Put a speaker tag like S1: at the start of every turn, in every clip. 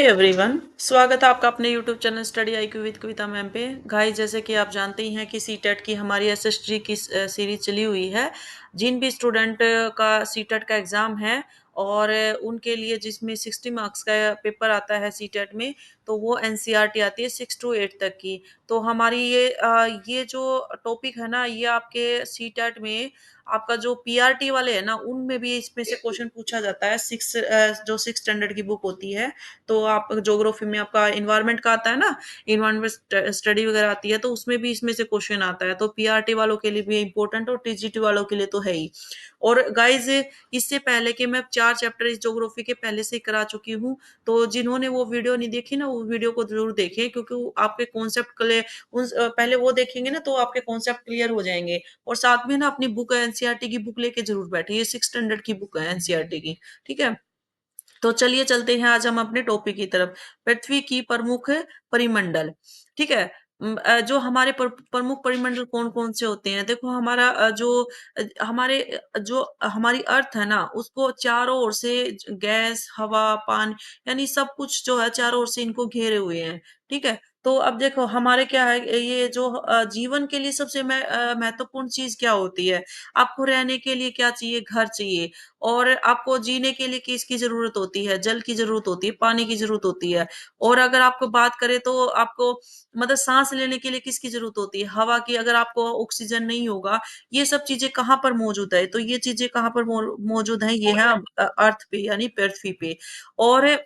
S1: Everyone, स्वागत है आपका अपने YouTube channel study IQ with Kavita ma'am पे। गाइस, जैसे कि आप जानते ही हैं कि सीटेट की हमारी एसएसटी की सीरीज चली हुई है। जिन भी स्टूडेंट का सीटेट का एग्जाम है और उनके लिए जिसमें 60 मार्क्स का पेपर आता है सीटेट में, तो वो एनसीईआरटी आती है 6 to 8 तक की। तो हमारी ये जो टॉपिक है ना, ये आपके सीटेट में आपका जो पीआरटी वाले है ना, उनमें भी इसमें से क्वेश्चन पूछा जाता है। जो 6 स्टैंडर्ड की बुक होती है, तो आप ज्योग्राफी में आपका इन्वायरमेंट का आता है ना, इन्वायरमेंट स्टडी वगैरह आती है, तो उसमें भी इसमें से क्वेश्चन आता है। तो पीआरटी वालों के लिए भी इम्पोर्टेंट और टीजीटी वालों के लिए तो है ही। और गाइज, इससे पहले कि मैं 4 चैप्टर इस ज्योग्राफी के पहले से ही करा चुकी हूँ। तो जिन्होंने वो वीडियो नहीं देखी ना, वो वीडियो को जरूर देखें, क्योंकि वो आपके कॉन्सेप्ट क्लियर पहले वो देखेंगे ना, तो आपके कॉन्सेप्ट क्लियर हो जाएंगे। और साथ में ना अपनी बुक एनसीईआरटी की बुक लेके जरूर बैठे, ये 6 स्टैंडर्ड की बुक है एनसीईआरटी की। ठीक है, तो चलिए चलते हैं आज हम अपने टॉपिक की तरफ। पृथ्वी की प्रमुख परिमंडल। ठीक है। जो हमारे प्रमुख परिमंडल कौन कौन से होते हैं, देखो हमारा जो हमारी अर्थ है ना, उसको चारों ओर से गैस, हवा, पानी, यानी सब कुछ जो है चारों ओर से इनको घेरे हुए हैं। ठीक है। तो अब देखो हमारे क्या है, ये जो जीवन के लिए सबसे महत्वपूर्ण चीज क्या होती है। आपको रहने के लिए क्या चाहिए, घर चाहिए। और आपको जीने के लिए किसकी जरूरत होती है, जल की जरूरत होती है, पानी की जरूरत होती है। और अगर आपको बात करें तो आपको मतलब सांस लेने के लिए किसकी जरूरत होती है, हवा की। अगर आपको ऑक्सीजन नहीं होगा, ये सब चीजें कहाँ पर मौजूद है, तो ये चीजें कहाँ पर मौजूद है, ये है अर्थ पे यानी पृथ्वी पे। और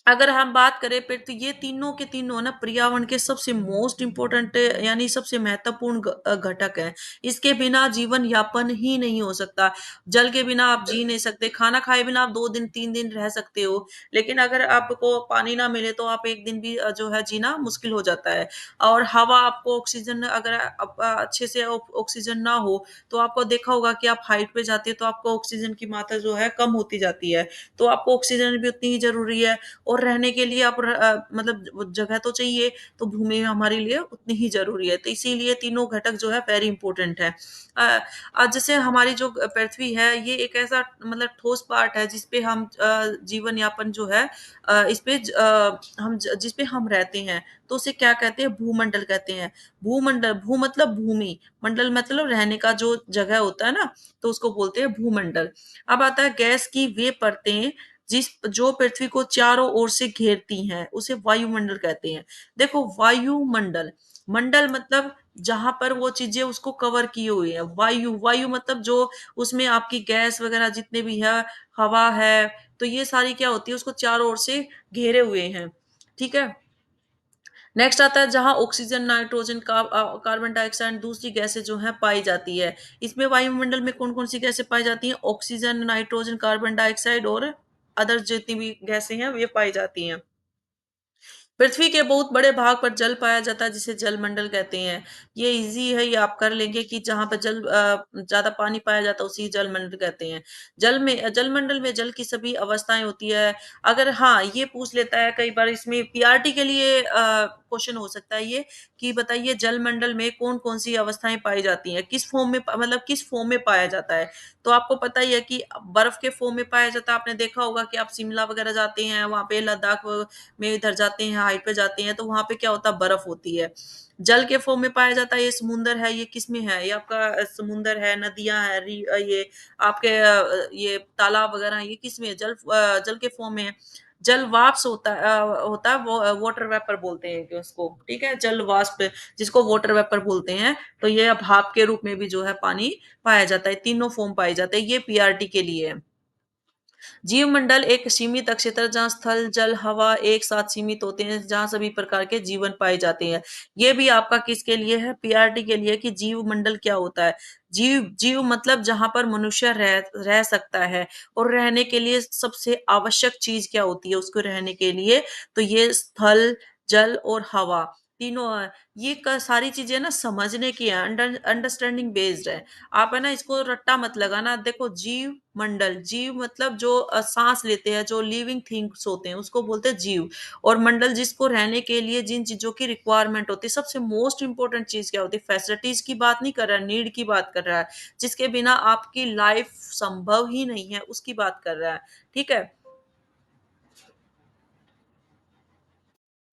S1: अगर हम बात करें फिर, तो ये तीनों के तीनों ना पर्यावरण के सबसे मोस्ट इम्पोर्टेंट यानी सबसे महत्वपूर्ण घटक है। इसके बिना जीवन यापन ही नहीं हो सकता। जल के बिना आप जी नहीं सकते, खाना खाए बिना आप 2 दिन 3 दिन रह सकते हो, लेकिन अगर आपको पानी ना मिले तो आप एक दिन भी जो है जीना मुश्किल हो जाता है। और हवा, आपको ऑक्सीजन अगर अच्छे से ऑक्सीजन ना हो, तो आपको देखा होगा कि आप हाइट पे जाते हो तो आपको ऑक्सीजन की मात्रा जो है कम होती जाती है। तो आपको ऑक्सीजन भी उतनी ही जरूरी है। और रहने के लिए मतलब वो जगह तो चाहिए, तो भूमि हमारे लिए उतनी ही जरूरी है। तो इसीलिए तीनों घटक जो है वेरी इंपॉर्टेंट है। जैसे हमारी जो पृथ्वी है, ये एक ऐसा मतलब ठोस पार्ट है जिसपे हम जीवन यापन जो है जिसपे हम रहते हैं, तो उसे क्या कहते हैं, भूमंडल कहते हैं। भूमंडल, भू मतलब भूमि, मंडल मतलब रहने का जो जगह होता है ना, तो उसको बोलते हैं भूमंडल। अब आता है गैस की वे परतें जिस जो पृथ्वी को चारों ओर से घेरती हैं, उसे वायुमंडल कहते हैं। देखो वायुमंडल, मंडल मतलब जहां पर वो चीजें उसको कवर किए हुए हैं। वायु, वायु मतलब जो उसमें आपकी गैस वगैरह जितने भी है, हवा है, तो ये सारी क्या होती है, उसको चारों ओर से घेरे हुए हैं। ठीक है। नेक्स्ट आता है जहां ऑक्सीजन, नाइट्रोजन, कार्बन डाइऑक्साइड, दूसरी गैसें जो है पाई जाती है। इसमें वायुमंडल में कौन कौन सी गैसें पाई जाती हैं, ऑक्सीजन, नाइट्रोजन, कार्बन डाइऑक्साइड और अदर जितनी भी गैसें हैं ये पाई जाती हैं। पृथ्वी के बहुत बड़े भाग पर जल पाया जाता है, जिसे जलमंडल कहते हैं। ये इजी है, ये आप कर लेंगे कि जहां पर जल ज्यादा पानी पाया जाता है उसी जलमंडल कहते हैं। जलमंडल में जल की सभी अवस्थाएं होती है। अगर हाँ ये पूछ लेता है कई बार, इसमें पीआरटी के लिए क्वेश्चन हो सकता है ये, कि बताइए जलमंडल में कौन कौन सी अवस्थाएं पाई जाती हैं, किस फॉर्म में मतलब किस फॉर्म में पाया जाता है। तो आपको पता ही है कि बर्फ के फॉर्म में पाया जाता है। आपने देखा होगा कि आप शिमला वगैरह जाते हैं, वहां पे लद्दाख में इधर जाते हैं, हाइट पे जाते हैं, तो वहां पे क्या होता है, बर्फ होती है। जल के फॉर्म में पाया जाता है, ये समुंदर है, ये किस में है, ये आपका समुंदर है, नदियां है, ये आपके ये तालाब वगैरह, ये किस में है, जल के फॉर्म में है। जल वाष्प होता है वो वाटर वेपर बोलते हैं कि उसको। ठीक है, जल वाष्प जिसको वाटर वेपर बोलते हैं। तो ये भाप के रूप में भी जो है पानी पाया जाता है, तीनों फॉर्म पाए जाते हैं, ये पीआरटी के लिए है। जीवमंडल एक सीमित क्षेत्र जहाँ स्थल, जल, हवा एक साथ सीमित होते हैं, जहाँ सभी प्रकार के जीवन पाए जाते हैं। ये भी आपका किसके लिए है, पीआरटी के लिए, कि जीवमंडल क्या होता है। जीव, जीव मतलब जहां पर मनुष्य रह सकता है। और रहने के लिए सबसे आवश्यक चीज क्या होती है उसको रहने के लिए, तो ये स्थल, जल और हवा तीनों है। ये सारी चीजें ना समझने की है, अंडरस्टैंडिंग बेस्ड है। आप है ना इसको रट्टा मत लगाना। देखो जीव मंडल, जीव मतलब जो सांस लेते हैं, जो लिविंग थिंग्स होते हैं उसको बोलते हैं जीव। और मंडल जिसको रहने के लिए जिन चीजों की रिक्वायरमेंट होती है, सबसे मोस्ट इंपॉर्टेंट चीज क्या होती है, फैसिलिटीज की बात नहीं कर रहा है, नीड की बात कर रहा है, जिसके बिना आपकी लाइफ संभव ही नहीं है, उसकी बात कर रहा है। ठीक है।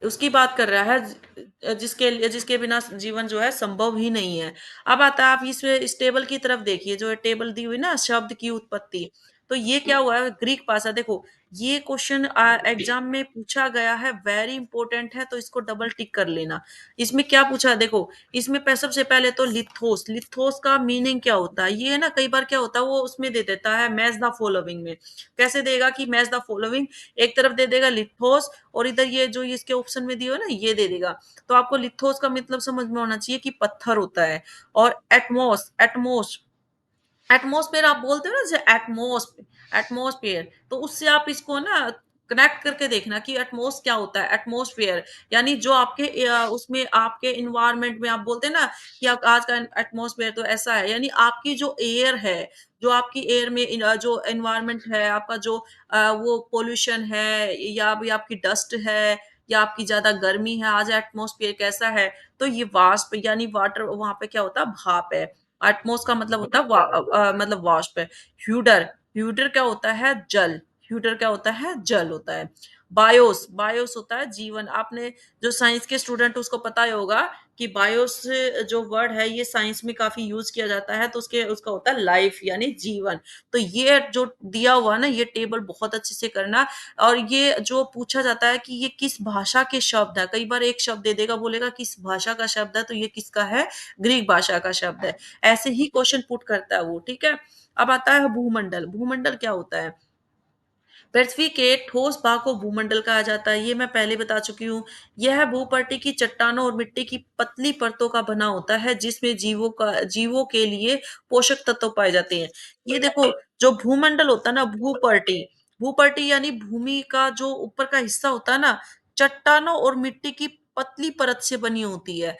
S1: उसकी बात कर रहा है जिसके बिना जीवन जो है संभव ही नहीं है। अब आता है आप इस टेबल की तरफ देखिए, जो टेबल दी हुई ना शब्द की उत्पत्ति। तो ये क्या हुआ है ग्रीक भाषा देखो, ये क्वेश्चन एग्ज़ाम में पूछा गया है, वेरी इंपोर्टेंट है तो इसको डबल टिक कर लेना। इसमें क्या पूछा है देखो, इसमें सबसे पहले तो लिथोस, लिथोस का मीनिंग क्या होता है? ये ना कई बार क्या होता है वो उसमें दे देता है मैच द फॉलोइंग में। कैसे देगा कि मैच द फॉलोइंग, एक तरफ दे देगा लिथोस और इधर ये जो इसके ऑप्शन में दिया हो ना ये दे देगा। तो आपको लिथोस का मतलब समझ में होना चाहिए कि पत्थर होता है। और एटमोस एटमॉस्फेयर आप बोलते हो ना, जैसे एटमॉस्फेयर, तो उससे आप इसको ना कनेक्ट करके देखना कि एटमॉस क्या होता है, एटमॉस्फेयर यानी जो आपके उसमें आपके इन्वायरमेंट में आप बोलते हैं ना कि आज का एटमॉस्फेयर तो ऐसा है, यानी आपकी जो एयर है, जो आपकी एयर में जो एनवायरमेंट है आपका, जो वो पोल्यूशन है या भी आपकी डस्ट है या आपकी ज्यादा गर्मी है, आज एटमॉस्फेयर कैसा है, तो ये वाष्प यानी वाटर वहां पे क्या होता है, भाप है। एटमॉस का मतलब होता है मतलब वाष्प है। ह्यूडर, ह्यूडर क्या होता है, जल। ह्यूडर क्या होता है, जल होता है। बायोस, बायोस होता है जीवन। आपने जो साइंस के स्टूडेंट उसको पता ही होगा कि बायोस जो वर्ड है ये साइंस में काफी यूज किया जाता है, तो उसके उसका होता है लाइफ यानी जीवन। तो ये जो दिया हुआ ना ये टेबल बहुत अच्छे से करना। और ये जो पूछा जाता है कि ये किस भाषा के शब्द है, कई बार एक शब्द दे देगा, बोलेगा किस भाषा का शब्द है, तो ये किसका है, ग्रीक भाषा का शब्द है। ऐसे ही क्वेश्चन पुट करता है वो, ठीक है। अब आता है भूमंडल, भूमंडल क्या होता है, पृथ्वी के ठोस भाग को भूमंडल कहा जाता है, ये मैं पहले बता चुकी हूँ। यह भूपट्टी की चट्टानों और मिट्टी की पतली परतों का बना होता है जिसमें जीवों के लिए पोषक तत्व पाए जाते हैं। ये देखो, जो भूमंडल होता है ना, भूपट्टी, भूपट्टी यानी भूमि का जो ऊपर का हिस्सा होता है ना, चट्टानों और मिट्टी की पतली परत से बनी होती है,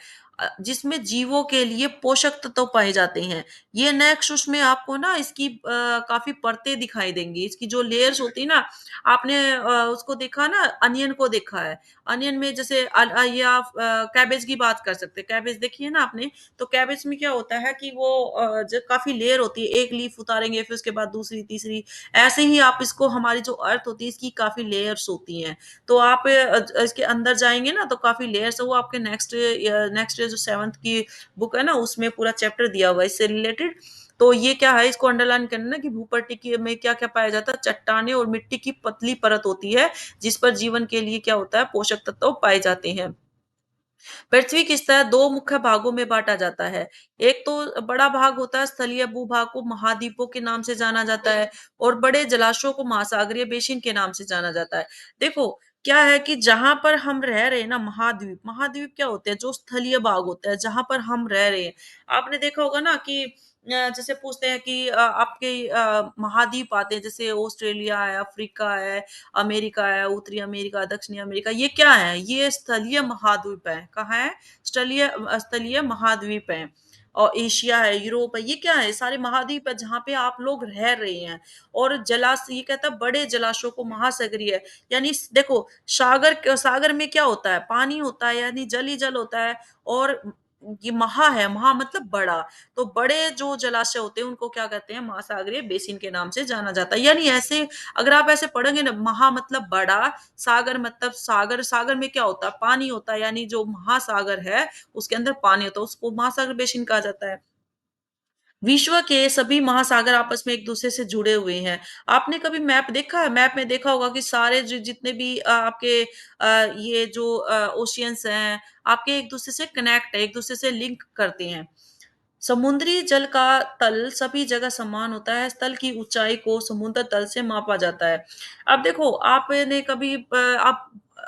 S1: जिसमें जीवों के लिए पोषक तत्व पाए जाते हैं। ये नेक्स्ट उसमें आपको ना इसकी काफी परतें दिखाई देंगी, इसकी जो लेयर्स होती है ना, आपने उसको देखा ना, अनियन को देखा है। अनियन में जैसे ये आप कैबेज की बात कर सकते हैं, कैबेज देखी है ना आपने, तो कैबेज में क्या होता है कि वो जो काफी लेयर होती है, एक लीफ उतारेंगे फिर उसके बाद दूसरी तीसरी, ऐसे ही आप इसको, हमारी जो अर्थ होती है इसकी काफी लेयर्स होती हैं। तो आप इसके अंदर जाएंगे ना तो काफी लेयर्स है, वो आपके नेक्स्ट जो सेवंथ की बुक है ना उसमें पूरा चैप्टर दिया हुआ है इससे रिलेटेड। तो ये क्या है, इसको अंडरलाइन करना ना कि भूपट्टी की में क्या क्या पाया जाता है, चट्टाने और मिट्टी की पतली परत होती है जिस पर जीवन के लिए क्या होता है, पोषक तत्व पाए जाते हैं। पृथ्वी की सतह दो मुख्य भागों में बांटा जाता है। एक तो बड़ा भाग होता है स्थलीय भूभाग को महाद्वीपों के नाम से जाना जाता है, और बड़े जलाशयों को महासागरीय बेसिन के नाम से जाना जाता है। देखो, क्या है कि जहां पर हम रह रहे हैं ना, महाद्वीप, महाद्वीप क्या होते हैं, जो स्थलीय भाग होता है जहां पर हम रह रहे हैं। आपने देखा होगा ना कि जैसे पूछते हैं कि आपके महाद्वीप आते हैं, जैसे ऑस्ट्रेलिया है, अफ्रीका है, अमेरिका है, उत्तरी अमेरिका, दक्षिणी अमेरिका, ये क्या है? ये स्थलीय महाद्वीप है। कहाँ है? स्थलीय महाद्वीप है। और एशिया है, यूरोप है, ये क्या है? सारे महाद्वीप है जहाँ पे आप लोग रह रहे हैं। और जलाशय, ये कहता है बड़े जलाशयों को महासागरीय, यानी देखो, सागर में क्या होता है? पानी होता है, यानी जल ही जल होता है। और ये महा है, महा मतलब बड़ा। तो बड़े जो जलाशय होते हैं उनको क्या कहते हैं? महासागरीय बेसिन के नाम से जाना जाता है। यानी ऐसे अगर आप ऐसे पढ़ेंगे ना, महा मतलब बड़ा, सागर मतलब सागर, सागर में क्या होता है? पानी होता है, यानी जो महासागर है उसके अंदर पानी होता है, उसको महासागर बेसिन कहा जाता है। विश्व के सभी महासागर आपस में एक दूसरे से जुड़े हुए हैं। आपने कभी मैप देखा है? मैप में देखा होगा कि सारे जितने भी आपके ये जो ओशियंस हैं, आपके एक दूसरे से कनेक्ट है, एक दूसरे से लिंक करते हैं। समुद्री जल का तल सभी जगह समान होता है। तल की ऊंचाई को समुद्र तल से मापा जाता है। अब देखो, आपने कभी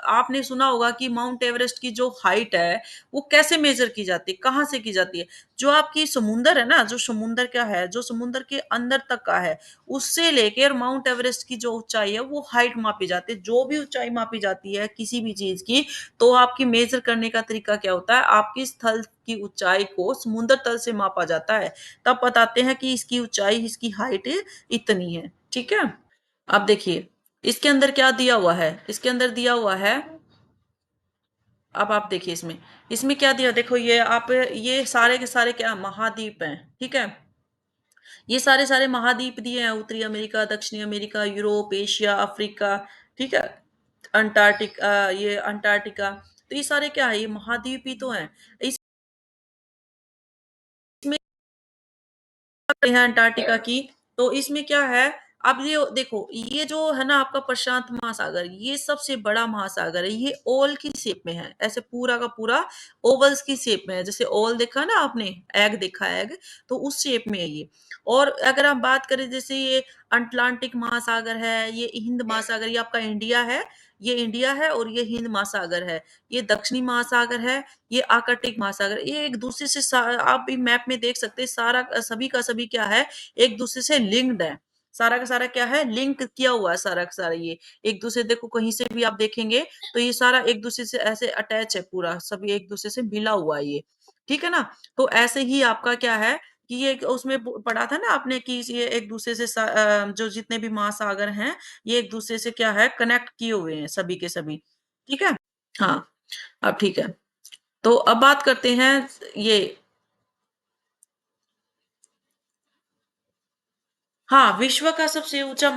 S1: आपने सुना होगा कि माउंट एवरेस्ट की जो हाइट है वो कैसे मेजर की जाती है, कहाँ से की जाती है? जो आपकी समुंदर है ना, जो समुंदर क्या है, जो समुंदर के अंदर तक का है, उससे लेकर माउंट एवरेस्ट की जो ऊंचाई है वो हाइट मापी जाती है। जो भी ऊंचाई मापी जाती है किसी भी चीज की, तो आपकी मेजर करने का तरीका क्या होता है? आपकी स्थल की ऊंचाई को समुद्र तल से मापा जाता है, तब बताते हैं कि इसकी ऊंचाई, इसकी हाइट इतनी है, ठीक है। अब देखिए, इसके अंदर क्या दिया हुआ है, इसके अंदर दिया हुआ है, अब आप देखिए इसमें, इसमें क्या दिया, देखो ये आप, ये सारे के सारे क्या महाद्वीप हैं, ठीक है। ये सारे सारे महाद्वीप दिए हैं, उत्तरी अमेरिका, दक्षिणी अमेरिका, यूरोप, एशिया, अफ्रीका, ठीक है, अंटार्कटिका, ये अंटार्कटिका। तो ये सारे क्या है? ये महाद्वीप ही तो हैं। इसमें हैं अंटार्कटिका की, तो इसमें क्या है, अब ये देखो, ये जो है ना आपका प्रशांत महासागर, ये सबसे बड़ा महासागर है। ये ओवल की शेप में है, ऐसे पूरा का पूरा ओवल्स की शेप में है। जैसे ओवल देखा ना आपने, एग देखा है एग, तो उस शेप में है ये। और अगर हम बात करें, जैसे ये अटलांटिक महासागर है, ये हिंद महासागर, ये आपका इंडिया है, ये इंडिया है, और ये हिंद महासागर है। ये दक्षिणी महासागर है, ये आर्कटिक महासागर, ये एक दूसरे से आप भी मैप में देख सकते हैं, सारा सभी का सभी क्या है, एक दूसरे से लिंक्ड है। सारा का सारा क्या है, लिंक किया हुआ है सारा का सारा। ये एक दूसरे, देखो कहीं से भी आप देखेंगे तो ये सारा एक दूसरे से ऐसे अटैच है, पूरा सभी एक दूसरे से मिला हुआ है ये। ठीक है ना? तो ऐसे ही आपका क्या है कि ये उसमें पढ़ा था ना आपने कि ये एक दूसरे से जो जितने भी महासागर हैं, ये एक दूसरे से क्या है, कनेक्ट किए हुए हैं सभी के सभी। ठीक है? हाँ, अब ठीक है। तो अब बात करते हैं ये। हाँ, विश्व का सबसे ऊँचा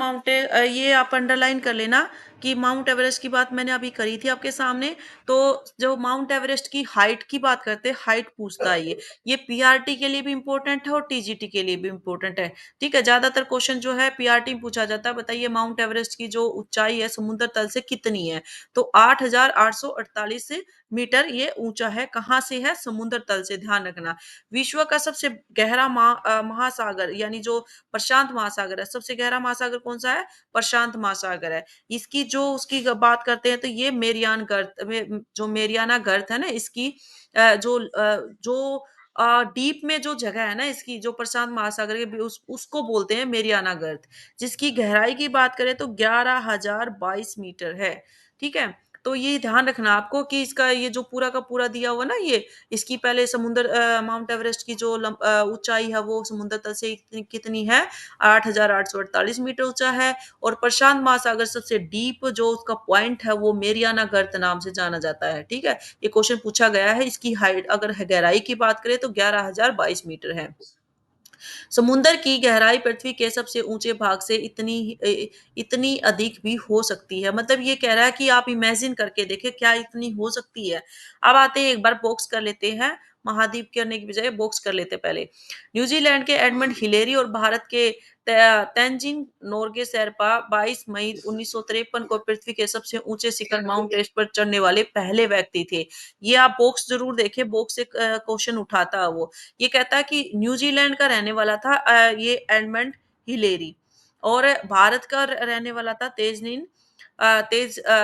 S1: ये आप अंडरलाइन कर लेना कि माउंट एवरेस्ट की बात मैंने अभी करी थी आपके सामने। तो जो माउंट एवरेस्ट की हाइट की बात करते हैं, हाइट पूछता है ये। ये पीआरटी के लिए भी इम्पोर्टेंट है और टीजीटी के लिए भी इम्पोर्टेंट है। ठीक है? ज़्यादातर क्वेश्चन जो है पीआरटी में पूछा जाता है, बताइए माउंट एवरेस्ट की जो ऊँचाई है समुद्र तल से कितनी है? तो 8,848 मीटर ये ऊँचा है। कहाँ से है? समुद्र तल से, ध्यान रखना। विश्व का सबसे गहरा महासागर, यानी जो प्रशांत महासागर है, सबसे गहरा महासागर कौन-सा है? प्रशांत महासागर है। इसकी जो उसकी बात करते हैं तो ये मेरियान गर्त में जो मेरियाना गर्त है ना इसकी, जो डीप में जो जगह है ना इसकी, जो प्रशांत महासागर के उसको बोलते हैं मेरियाना गर्त, जिसकी गहराई की बात करें तो 11,022 मीटर है। ठीक है? तो ये ध्यान रखना आपको कि इसका ये जो पूरा का पूरा दिया हुआ ना ये, इसकी पहले माउंट एवरेस्ट की जो ऊँचाई है वो समुद्र तल से इतनी कितनी है, 8,848 मीटर ऊँचा है। और प्रशांत महासागर सबसे डीप जो उसका पॉइंट है वो मेरियाना गर्त नाम से जाना जाता है। ठीक है? ये क्वेश्चन पूछा गया है, इसकी हाइट अगर गहराई की बात करें तो 11,022 मीटर है। समुंदर की गहराई पृथ्वी के सबसे ऊंचे भाग से इतनी अधिक भी हो सकती है। मतलब ये कह रहा है कि आप इमेजिन करके देखें क्या इतनी हो सकती है। अब आते हैं, एक बार बॉक्स कर लेते हैं, महाद्वीप करने की बजाय बॉक्स कर लेते हैं पहले। न्यूजीलैंड के एडमंड हिलेरी और भारत के तेंजिंग नोर्गे शेरपा 22 मई 1953 को पृथ्वी के सबसे ऊंचे शिखर माउंट एवरेस्ट पर चढ़ने वाले पहले व्यक्ति थे। ये आप बॉक्स जरूर देखें, बॉक्स से क्वेश्चन उठाता है वो। ये कहता है कि न्यूजीलैंड का रहने वाला था ये एडमंड हिलेरी, और भारत का रहने वाला था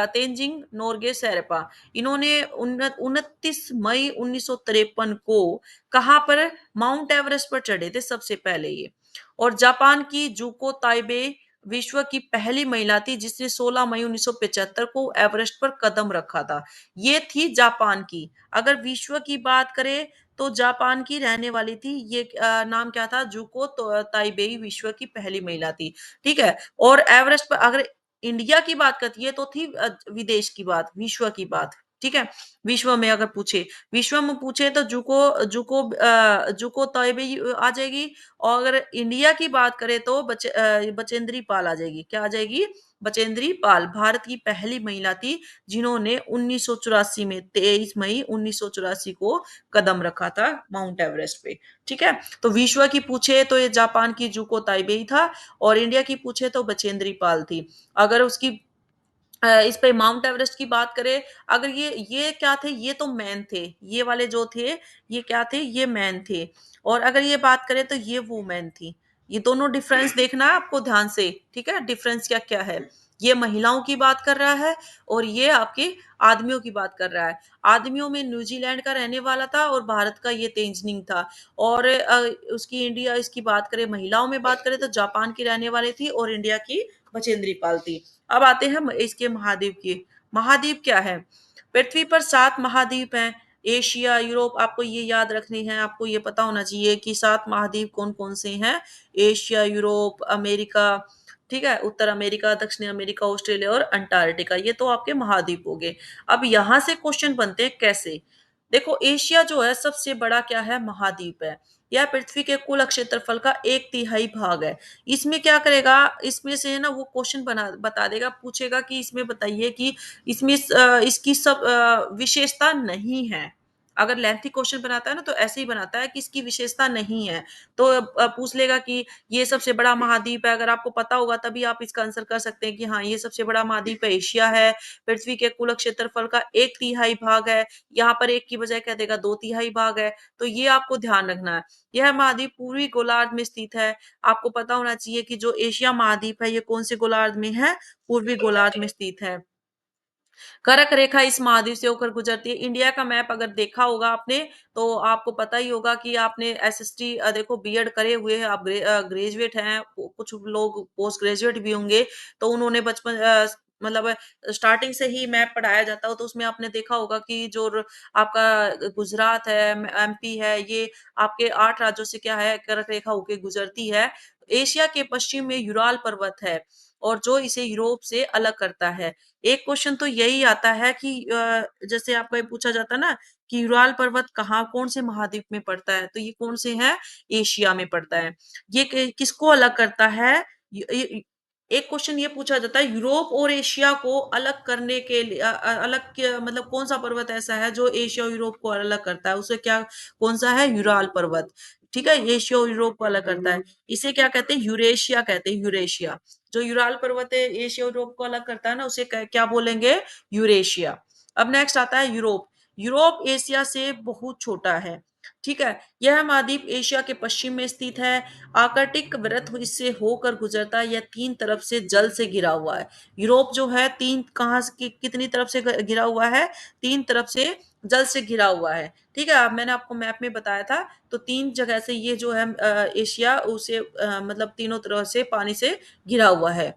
S1: तेंजिंग नोर्गे शेरपा। इन्होंने 29 मई 1953 को कहाँ पर, माउंट एवरेस्ट पर चढ़े थे सबसे पहले ये। और जापान की जुको ताइबे विश्व की पहली महिला थी जिसने 16 मई 1975 को एवरेस्ट पर कदम रखा था। ये थी जापान की। अगर विश्व की बात करें तो जापान की रहने वाली थी ये, नाम क्या था, जुको ताइबेई विश्व की पहली महिला थी। ठीक है? और एवरेस्ट पर अगर इंडिया की बात करती है तो थी विदेश की बात, विश्व की बात। ठीक है? विश्व में अगर पूछे, विश्व में पूछे तो जुको ताइबेई आ जाएगी। और अगर इंडिया की बात करें तो बचेंद्री पाल आ जाएगी। क्या आ जाएगी? बचेंद्री पाल भारत की पहली महिला थी जिन्होंने 1984 में 23 मई 1984 को कदम रखा था माउंट एवरेस्ट पे। ठीक है? तो विश्व की पूछे तो ये जापान की जुको ताइबेई था, और इंडिया की पूछे तो बचेंद्री पाल थी। अगर उसकी इस पे माउंट एवरेस्ट की बात करें, अगर ये क्या थे, ये तो मैन थे, ये वाले जो थे ये क्या थे, ये मैन थे। और अगर ये बात करें तो ये वुमेन थी। ये दोनों डिफरेंस देखना है आपको ध्यान से। ठीक है? डिफरेंस क्या क्या है, ये महिलाओं की बात कर रहा है और ये आपके आदमियों की बात कर रहा है। आदमियों में न्यूजीलैंड का रहने वाला था और भारत का ये तेंजिंग था। और उसकी इंडिया इसकी बात करें, महिलाओं में बात करें तो जापान की रहने वाली थी और इंडिया की बचेंद्री पाल थी। अब आते हैं इसके महाद्वीप की। महाद्वीप क्या है? पृथ्वी पर 7 महाद्वीप हैं। एशिया, यूरोप, आपको ये याद रखनी है, आपको ये पता होना चाहिए कि 7 महाद्वीप कौन-कौन से हैं। एशिया, यूरोप, अमेरिका, ठीक है? उत्तर अमेरिका, दक्षिण अमेरिका, ऑस्ट्रेलिया और अंटार्कटिका, ये तो आपके महाद्वीप हो गए। अब यहाँ से क्वेश्चन बनते हैं कैसे? देखो एशिया जो है सबसे बड़ा क्या है, महाद्वीप है। यह पृथ्वी के कुल क्षेत्रफल का 1/3 भाग है। इसमें क्या करेगा, इसमें से है ना वो क्वेश्चन बना बता देगा, पूछेगा कि इसमें बताइए कि इसमें इसकी सब विशेषता नहीं है। अगर लेंथी क्वेश्चन बनाता है ना तो ऐसे ही बनाता है कि इसकी विशेषता नहीं है। तो पूछ लेगा कि ये सबसे बड़ा महाद्वीप है, अगर आपको पता होगा तभी आप इसका आंसर कर सकते हैं कि हाँ, ये सबसे बड़ा महाद्वीप है, एशिया है। पृथ्वी के कुल क्षेत्रफल का 1/3 भाग है। यहाँ पर 1 की बजाय कह देगा 2/3 भाग है। तो ये आपको ध्यान रखना है। यह महाद्वीप पूर्वी गोलार्ध में स्थित है। आपको पता होना चाहिए कि जो एशिया महाद्वीप है, ये कौन से गोलार्ध में है? पूर्वी गोलार्ध में स्थित है। कर्क रेखा इस महाद्वीप से होकर गुजरती है। इंडिया का मैप अगर देखा होगा आपने, तो आपको पता ही होगा कि आपने एसएसटी देखो बीएड करे हुए हैं, आप ग्रेजुएट हैं, कुछ लोग पोस्ट ग्रेजुएट भी होंगे, तो उन्होंने बचपन मतलब स्टार्टिंग से ही मैप पढ़ाया जाता हो, तो उसमें आपने देखा होगा कि जो आपका गुजरात है, एमपी है, ये आपके 8 राज्यों से क्या है, कर्क रेखा होके गुजरती है। एशिया के पश्चिम में यूराल पर्वत है और जो इसे यूरोप से अलग करता है। एक क्वेश्चन तो यही आता है कि जैसे आपका ये पूछा जाता है ना कि यूराल पर्वत कहाँ कौन से महाद्वीप में पड़ता है, तो ये कौन से है? एशिया में पड़ता है। ये किसको अलग करता है? एक क्वेश्चन ये पूछा जाता है, यूरोप और एशिया को अलग करने के लिए अलग मतलब कौन सा पर्वत ऐसा है जो एशिया और यूरोप को अलग करता है, उसे क्या, कौन सा है? यूराल पर्वत। ठीक है, एशिया और यूरोप को अलग करता है। इसे क्या कहते हैं? यूरेशिया कहते हैं, यूरेशिया। जो यूराल पर्वत है एशिया और यूरोप को अलग करता है ना, उसे क्या बोलेंगे? यूरेशिया। अब नेक्स्ट आता है यूरोप। यूरोप एशिया से बहुत छोटा है। ठीक है, यह महाद्वीप एशिया के पश्चिम में स्थित है। आर्कटिक वृत्त इससे होकर गुजरता है। यह 3 तरफ से जल से घिरा हुआ है। यूरोप जो है तीन कहाँ से कितनी तरफ से घिरा हुआ है? 3 तरफ से जल से घिरा हुआ है। ठीक है, अब मैंने आपको मैप में बताया था, तो 3 जगह से ये जो है एशिया उसे मतलब तीनों तरह से पानी से घिरा हुआ है।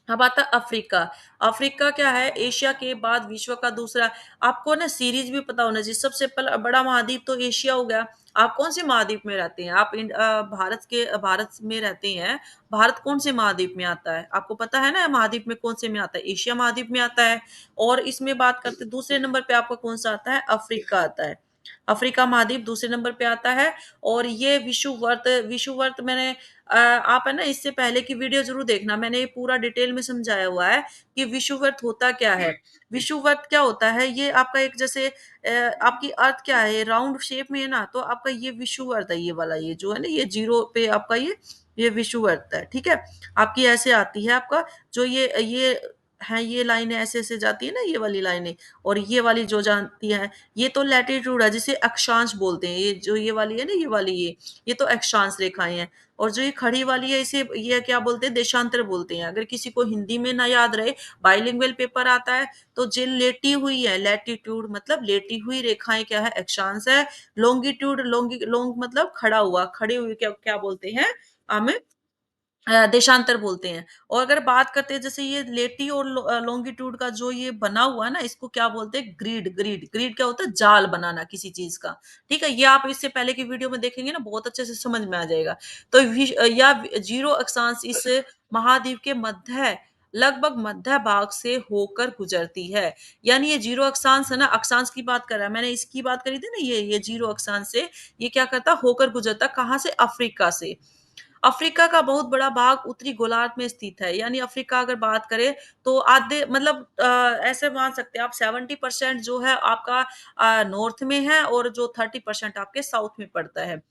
S1: अब आता है अफ्रीका। अफ्रीका क्या है? एशिया के बाद विश्व का दूसरा, आपको ना सीरीज भी पता होना चाहिए। सबसे बड़ा महाद्वीप तो एशिया हो गया। आप कौन से महाद्वीप में रहते हैं? आप भारत में रहते हैं। भारत कौन से महाद्वीप में आता है? आपको पता है ना महाद्वीप में कौन से में आता है? एशिया महाद्वीप में आता है। और इसमें बात करते दूसरे नंबर पे आपका कौन सा आता है? अफ्रीका आता है। अफ्रीका महाद्वीप दूसरे नंबर पे आता है। और ये विषुववर्त मैंने आप है ना इससे पहले की वीडियो ज़रूर देखना, मैंने ये पूरा डिटेल में समझाया हुआ है कि विषुवत होता क्या है। विषुवत क्या होता है? ये आपका एक जैसे आपकी अर्थ क्या है, राउंड शेप में है ना, तो आपका ये विषुवत है, ये वाला ये जो है ना, ये 0 पे आपका ये विषुवत है, ठीक है? आपकी ऐसे आती है आपका जो ये है, ये लाइनें ऐसे-ऐसे जाती है ना, ये वाली लाइनें, और ये वाली जो जाती है, ये तो लैटीट्यूड है जिसे अक्षांश बोलते हैं। ये जो ये वाली है ना, ये वाली ये तो अक्षांश रेखाएँ हैं। और जो ये खड़ी वाली है इसे ये क्या बोलते हैं? देशांतर बोलते हैं। अगर किसी को हिंदी में ना याद रहे, बाइलिंगुअल पेपर आता है, तो जो लेटी हुई है, लैटीट्यूड मतलब लेटी हुई रेखाएँ क्या है? अक्षांश है। लॉन्गिट्यूड लॉन्ग मतलब खड़ा हुआ, खड़े हुए क्या क्या बोलते हैं? हमें देशांतर बोलते हैं। और अगर बात करते हैं जैसे ये लेटी और लॉन्गिट्यूड का जो ये बना हुआ है ना, इसको क्या बोलते हैं? ग्रिड क्या होता है? जाल बनाना किसी चीज का। ठीक है, ये आप इससे पहले की वीडियो में देखेंगे ना, बहुत अच्छे से समझ में आ जाएगा। तो या जीरो अक्षांश इस महाद्वीप के मध्य लगभग मध्य भाग से होकर गुजरती है। यानी ये जीरो अक्षांश है ना, अक्षांश की बात कर रहा है, मैंने इसकी बात करी थी ना, ये जीरो अक्षांश से ये क्या करता? होकर गुजरता कहाँ से? अफ्रीका से। अफ्रीका का बहुत बड़ा भाग उत्तरी गोलार्ध में स्थित है। यानी अफ्रीका अगर बात करें तो आधे मतलब ऐसे मान सकते हैं आप 70% जो है आपका नॉर्थ में है और जो 30% आपके साउथ में पड़ता है।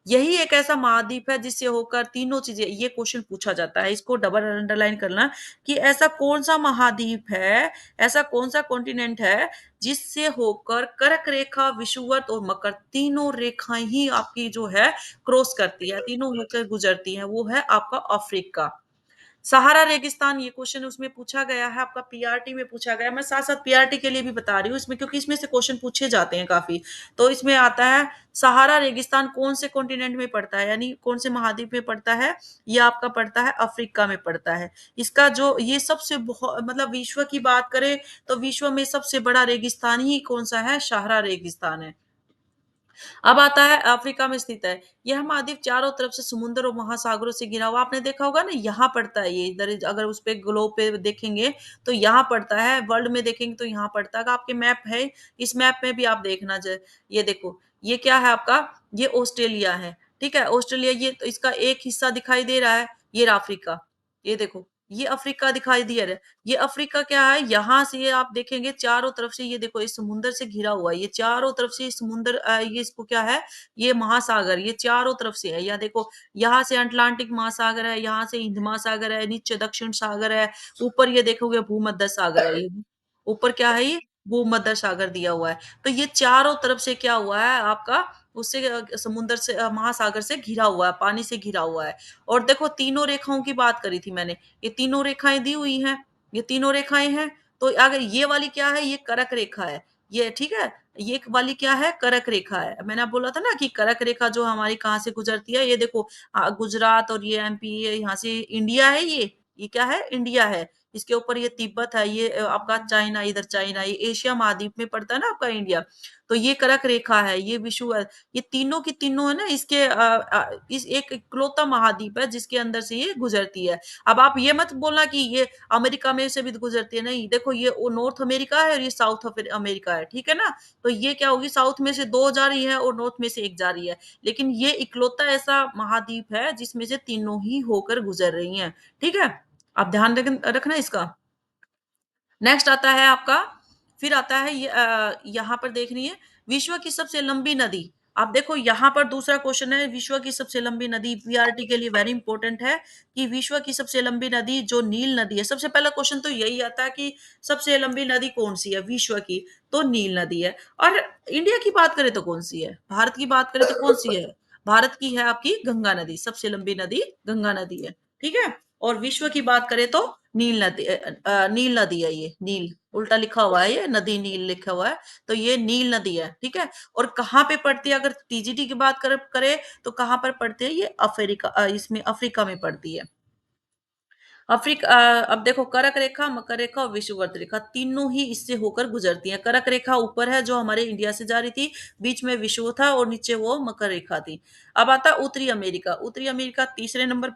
S1: यही एक ऐसा महाद्वीप है जिससे होकर तीनों चीजें, ये क्वेश्चन पूछा जाता है, इसको डबल अंडरलाइन करना कि ऐसा कौन सा महाद्वीप है, ऐसा कौन सा कॉन्टिनेंट है जिससे होकर कर्क रेखा, विषुवत और मकर तीनों रेखाएं ही आपकी जो है क्रॉस करती है, तीनों होकर गुजरती हैं, वो है आपका अफ्रीका। सहारा रेगिस्तान, ये क्वेश्चन उसमें पूछा गया है, आपका पीआरटी में पूछा गया है। मैं साथ-साथ पीआरटी के लिए भी बता रही हूँ इसमें, क्योंकि इसमें से क्वेश्चन पूछे जाते हैं काफ़ी। तो इसमें आता है सहारा रेगिस्तान कौन से कॉन्टिनेंट में पड़ता है, यानी कौन से महाद्वीप में पड़ता है? ये आपका पड़ता है अफ्रीका में पड़ता है। इसका जो ये सबसे मतलब विश्व की बात करें तो विश्व में सबसे बड़ा रेगिस्तान ही कौन-सा है? सहारा रेगिस्तान है। अब आता है अफ्रीका में स्थित है। यह महाद्वीप चारों तरफ से समुद्र और महासागरों से घिरा हुआ, आपने देखा होगा ना, यहाँ पड़ता है ये, इधर अगर उस पे ग्लोब पे देखेंगे तो यहाँ पड़ता है, वर्ल्ड में देखेंगे तो यहाँ पड़ता है। अगर आपके मैप है, इस मैप में भी आप देखना चाहिए। ये देखो, ये क्या है आपका, ये ऑस्ट्रेलिया है, ठीक है, ऑस्ट्रेलिया, ये तो इसका एक हिस्सा दिखाई दे रहा है, ये रहा अफ्रीका। ये देखो, ये अफ्रीका दिखाई दे रहा है। ये अफ्रीका क्या है, यहाँ से ये आप देखेंगे चारों तरफ से, ये देखो इस समुंदर से घिरा हुआ है, ये चारों तरफ से समुंदर, ये इसको क्या है, ये महासागर, ये चारों तरफ से है। या देखो, यहाँ से अटलांटिक महासागर है, यहाँ से हिंद महासागर है, नीचे दक्षिण सागर है, ऊपर ये देखोगे भूमध्य सागर है, ये ऊपर क्या है, ये भूमध्य सागर दिया हुआ है। तो ये चारों तरफ से क्या हुआ है आपका, उससे समुद्र से, महासागर से घिरा हुआ है, पानी से घिरा हुआ है। और देखो, तीनों रेखाओं की बात करी थी मैंने, ये तीनों रेखाएं दी हुई हैं, ये तीनों रेखाएं हैं। तो अगर ये वाली क्या है, ये कर्क रेखा है, ये ठीक है। ये वाली क्या है, कर्क रेखा है। मैंने आप बोला था ना कि कर्क रेखा जो हमारी कहाँ से गुजरती है, ये देखो, गुजरात और ये एमपी, ये यहाँ से इंडिया है, ये क्या है, इंडिया है। इसके ऊपर ये तिब्बत है, ये आपका चाइना, इधर चाइना, ये एशिया महाद्वीप में पड़ता है ना आपका इंडिया। तो ये कर्क रेखा है, ये विषुव है। ये तीनों की तीनों है ना, इसके इस एक इकलौता महाद्वीप है जिसके अंदर से ये गुजरती है। अब आप ये मत बोलना कि ये अमेरिका में से भी गुजरती है, नहीं, देखो ये वो नॉर्थ अमेरिका है और ये साउथ अमेरिका है, ठीक है ना। तो ये क्या होगी, साउथ में से दो जा रही है और नॉर्थ में से एक जा रही है, लेकिन ये इकलौता ऐसा महाद्वीप है जिसमें से तीनों ही होकर गुजर रही हैं, ठीक है। आप ध्यान रखना इसका। नेक्स्ट आता है आपका, फिर आता है ये, यहाँ पर देख रही है, विश्व की सबसे लंबी नदी। आप देखो यहाँ पर दूसरा क्वेश्चन है, विश्व की सबसे लंबी नदी, पीआरटी के लिए वेरी इंपॉर्टेंट है कि विश्व की सबसे लंबी नदी जो नील नदी है। सबसे पहला क्वेश्चन तो यही आता है कि सबसे लंबी नदी कौन सी है विश्व की, तो नील नदी है। और इंडिया की बात करें तो कौन सी है, भारत की बात करें तो कौन सी है, भारत की है आपकी गंगा नदी, सबसे लंबी नदी गंगा नदी है, ठीक है। और विश्व की बात करें तो नील नदी, नील नदी है, ये नील उल्टा लिखा हुआ है, ये नदी नील लिखा हुआ है, तो ये नील नदी है, ठीक है। और कहाँ पे पड़ती है, अगर टीजीटी की बात करे तो कहाँ पर पड़ती है, ये अफ्रीका, इसमें अफ्रीका में पड़ती है। अफ्रीका, अब देखो, कर्क रेखा, मकर रेखा और विषुवत रेखा तीनों ही इससे होकर गुजरती हैं। कर्क रेखा ऊपर है जो हमारे इंडिया से जा रही थी, बीच में विषुव था और नीचे वो मकर रेखा थी। अब आता उत्तरी अमेरिका, उत्तरी अमेरिका तीसरे नंबर।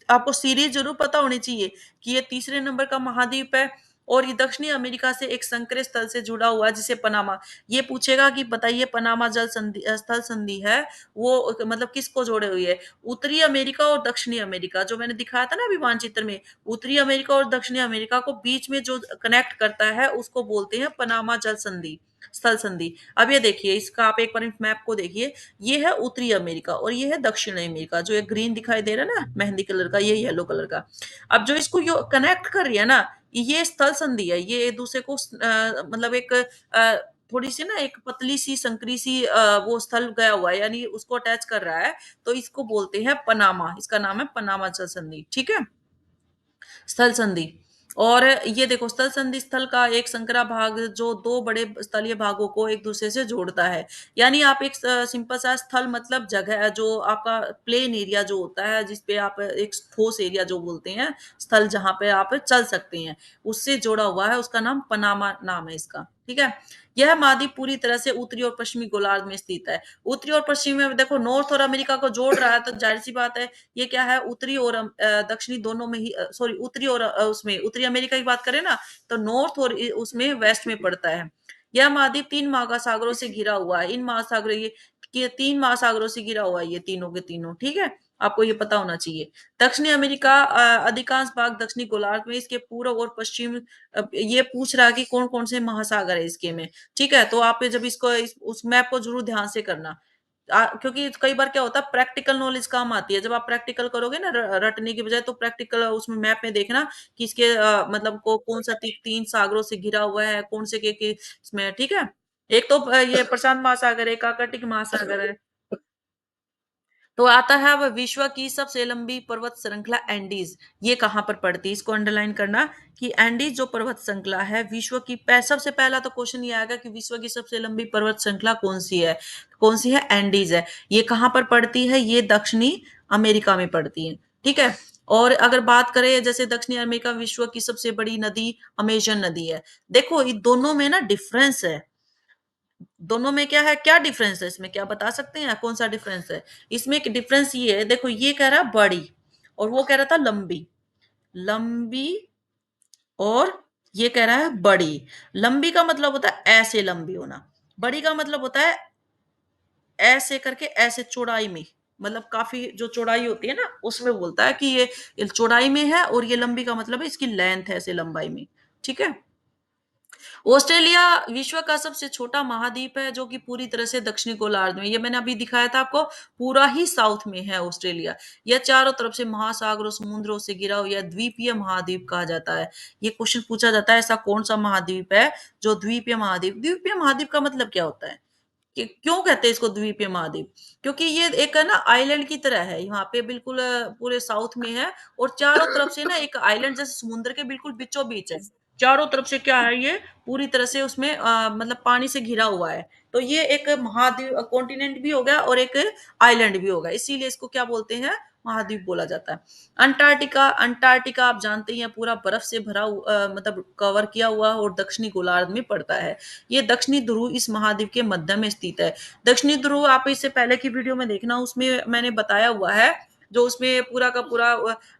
S1: आपको सीरीज जरूर पता होनी चाहिए कि ये तीसरे नंबर का महाद्वीप है और ये दक्षिणी अमेरिका से एक संकरे स्थल से जुड़ा हुआ है जिसे पनामा। ये पूछेगा कि बताइए पनामा जल संधि, स्थल संधि है, वो मतलब किसको जोड़े हुई है, उत्तरी अमेरिका और दक्षिणी अमेरिका, जो मैंने दिखाया था ना अभी मानचित्र में, उत्तरी अमेरिका और दक्षिणी अमेरिका को बीच में जो कनेक्ट करता है उसको बोलते हैं पनामा जल संधि, स्थल संधि। अब ये देखिए, इसका आप एक बार मैप को देखिए, ये है उत्तरी अमेरिका और ये है दक्षिण अमेरिका, जो ये ग्रीन दिखाई दे रहा है ना मेहंदी कलर का, ये येलो कलर का। अब जो इसको यो कनेक्ट कर रही है ना, ये स्थल संधि है, ये एक दूसरे को मतलब एक थोड़ी सी ना एक पतली सी संकरी सी वो स्थल गया हुआ है, यानी उसको अटैच कर रहा है, तो इसको बोलते हैं पनामा, इसका नाम है पनामा स्थल संधि, ठीक है, स्थल संधि। और ये देखो, स्थल संधि स्थल का एक संकरा भाग जो दो बड़े स्थलीय भागों को एक दूसरे से जोड़ता है। यानी आप एक सिंपल सा स्थल मतलब जगह है जो आपका प्लेन एरिया जो होता है, जिसपे आप एक ठोस एरिया जो बोलते हैं, स्थल जहां पे आप चल सकते हैं, उससे जुड़ा हुआ है, उसका नाम पनामा नाम है इसका, ठीक है। यह महाद्वीप पूरी तरह से उत्तरी और पश्चिमी गोलार्ध में स्थित है। उत्तरी और पश्चिमी में देखो, नॉर्थ और अमेरिका को जोड़ रहा है, तो जाहिर सी बात है ये क्या है, उत्तरी और दक्षिणी दोनों में ही, सॉरी, उत्तरी और उसमें उत्तरी अमेरिका की बात करें ना, तो नॉर्थ और उसमें वेस्ट में पड़ता है। यह महाद्वीप तीन महासागरों से घिरा हुआ है, इन महासागरों ये तीन महासागरों से घिरा हुआ है, ये तीनों के तीनों, ठीक है। आपको ये पता होना चाहिए। दक्षिणी अमेरिका अधिकांश भाग दक्षिणी गोलार्ध में, इसके पूर्व और पश्चिम, ये पूछ रहा है कि कौन कौन से महासागर है इसके में, ठीक है। तो आप जब इसको उस मैप को जरूर ध्यान से करना, क्योंकि कई बार क्या होता है, प्रैक्टिकल नॉलेज काम आती है, जब आप प्रैक्टिकल करोगे ना रटने की बजाय, तो प्रैक्टिकल उसमें मैप में देखना कि इसके मतलब को कौन सा तीन सागरों से घिरा हुआ है, कौन से के इसमें, ठीक है। एक तो ये प्रशांत महासागर है, एक आर्कटिक महासागर है। तो आता है अब विश्व की सबसे लंबी पर्वत श्रृंखला एंडीज, ये कहाँ पर पड़ती है, इसको अंडरलाइन करना कि एंडीज जो पर्वत श्रृंखला है विश्व की, सबसे पहला तो क्वेश्चन ये आएगा कि विश्व की सबसे लंबी पर्वत श्रृंखला कौन सी है, कौन सी है, एंडीज है। ये कहाँ पर पड़ती है, ये दक्षिणी अमेरिका में पड़ती है, ठीक है। और अगर बात करें जैसे दक्षिणी अमेरिका, विश्व की सबसे बड़ी नदी अमेजन नदी है। देखो ये दोनों में ना डिफरेंस है, दोनों में क्या है, क्या डिफरेंस है इसमें, क्या बता सकते हैं कौन सा डिफरेंस है? इसमें एक डिफरेंस ये है, देखो ये कह रहा है बड़ी और वो कह रहा था लंबी। लंबी और ये कह रहा है बड़ी। लंबी का मतलब होता है ऐसे लंबी होना, बड़ी का मतलब होता है ऐसे करके ऐसे चौड़ाई में, मतलब काफी जो चौड़ाई होती है ना उसमें बोलता है कि ये चौड़ाई में है, और ये लंबी का मतलब है इसकी लेंथ है ऐसे लंबाई में। ठीक है। ऑस्ट्रेलिया विश्व का सबसे छोटा महाद्वीप है जो कि पूरी तरह से दक्षिणी गोलार्ध में, ये मैंने अभी दिखाया था आपको, पूरा ही साउथ में है ऑस्ट्रेलिया। यह चारों तरफ से महासागरों समुद्रों से घिरा हुआ यह द्वीपीय महाद्वीप कहा जाता है। ये क्वेश्चन पूछा जाता है ऐसा कौन सा महाद्वीप है जो द्वीपीय महाद्वीप, द्वीपीय महाद्वीप का मतलब क्या होता है, क्यों कहते हैं इसको द्वीपीय महाद्वीप? क्योंकि ये एक है ना आइलैंड की तरह है, यहाँ पे बिल्कुल पूरे साउथ में है, और चारों तरफ से ना एक आइलैंड जैसे समुद्र के बिल्कुल बीचों बीच है। चारों तरफ से क्या है, ये पूरी तरह से उसमें मतलब पानी से घिरा हुआ है। तो ये एक महाद्वीप कॉन्टिनेंट भी हो गया और एक आइलैंड भी होगा, इसीलिए इसको क्या बोलते हैं, महाद्वीप बोला जाता है। अंटार्कटिका, अंटार्कटिका आप जानते ही हैं पूरा बर्फ से भरा मतलब कवर किया हुआ और दक्षिणी गोलार्ध में पड़ता है। ये दक्षिणी ध्रुव इस महाद्वीप के मध्य में स्थित है। दक्षिणी ध्रुव आप इससे पहले की वीडियो में देखना, उसमें मैंने बताया हुआ है, जो उसमें पूरा का पूरा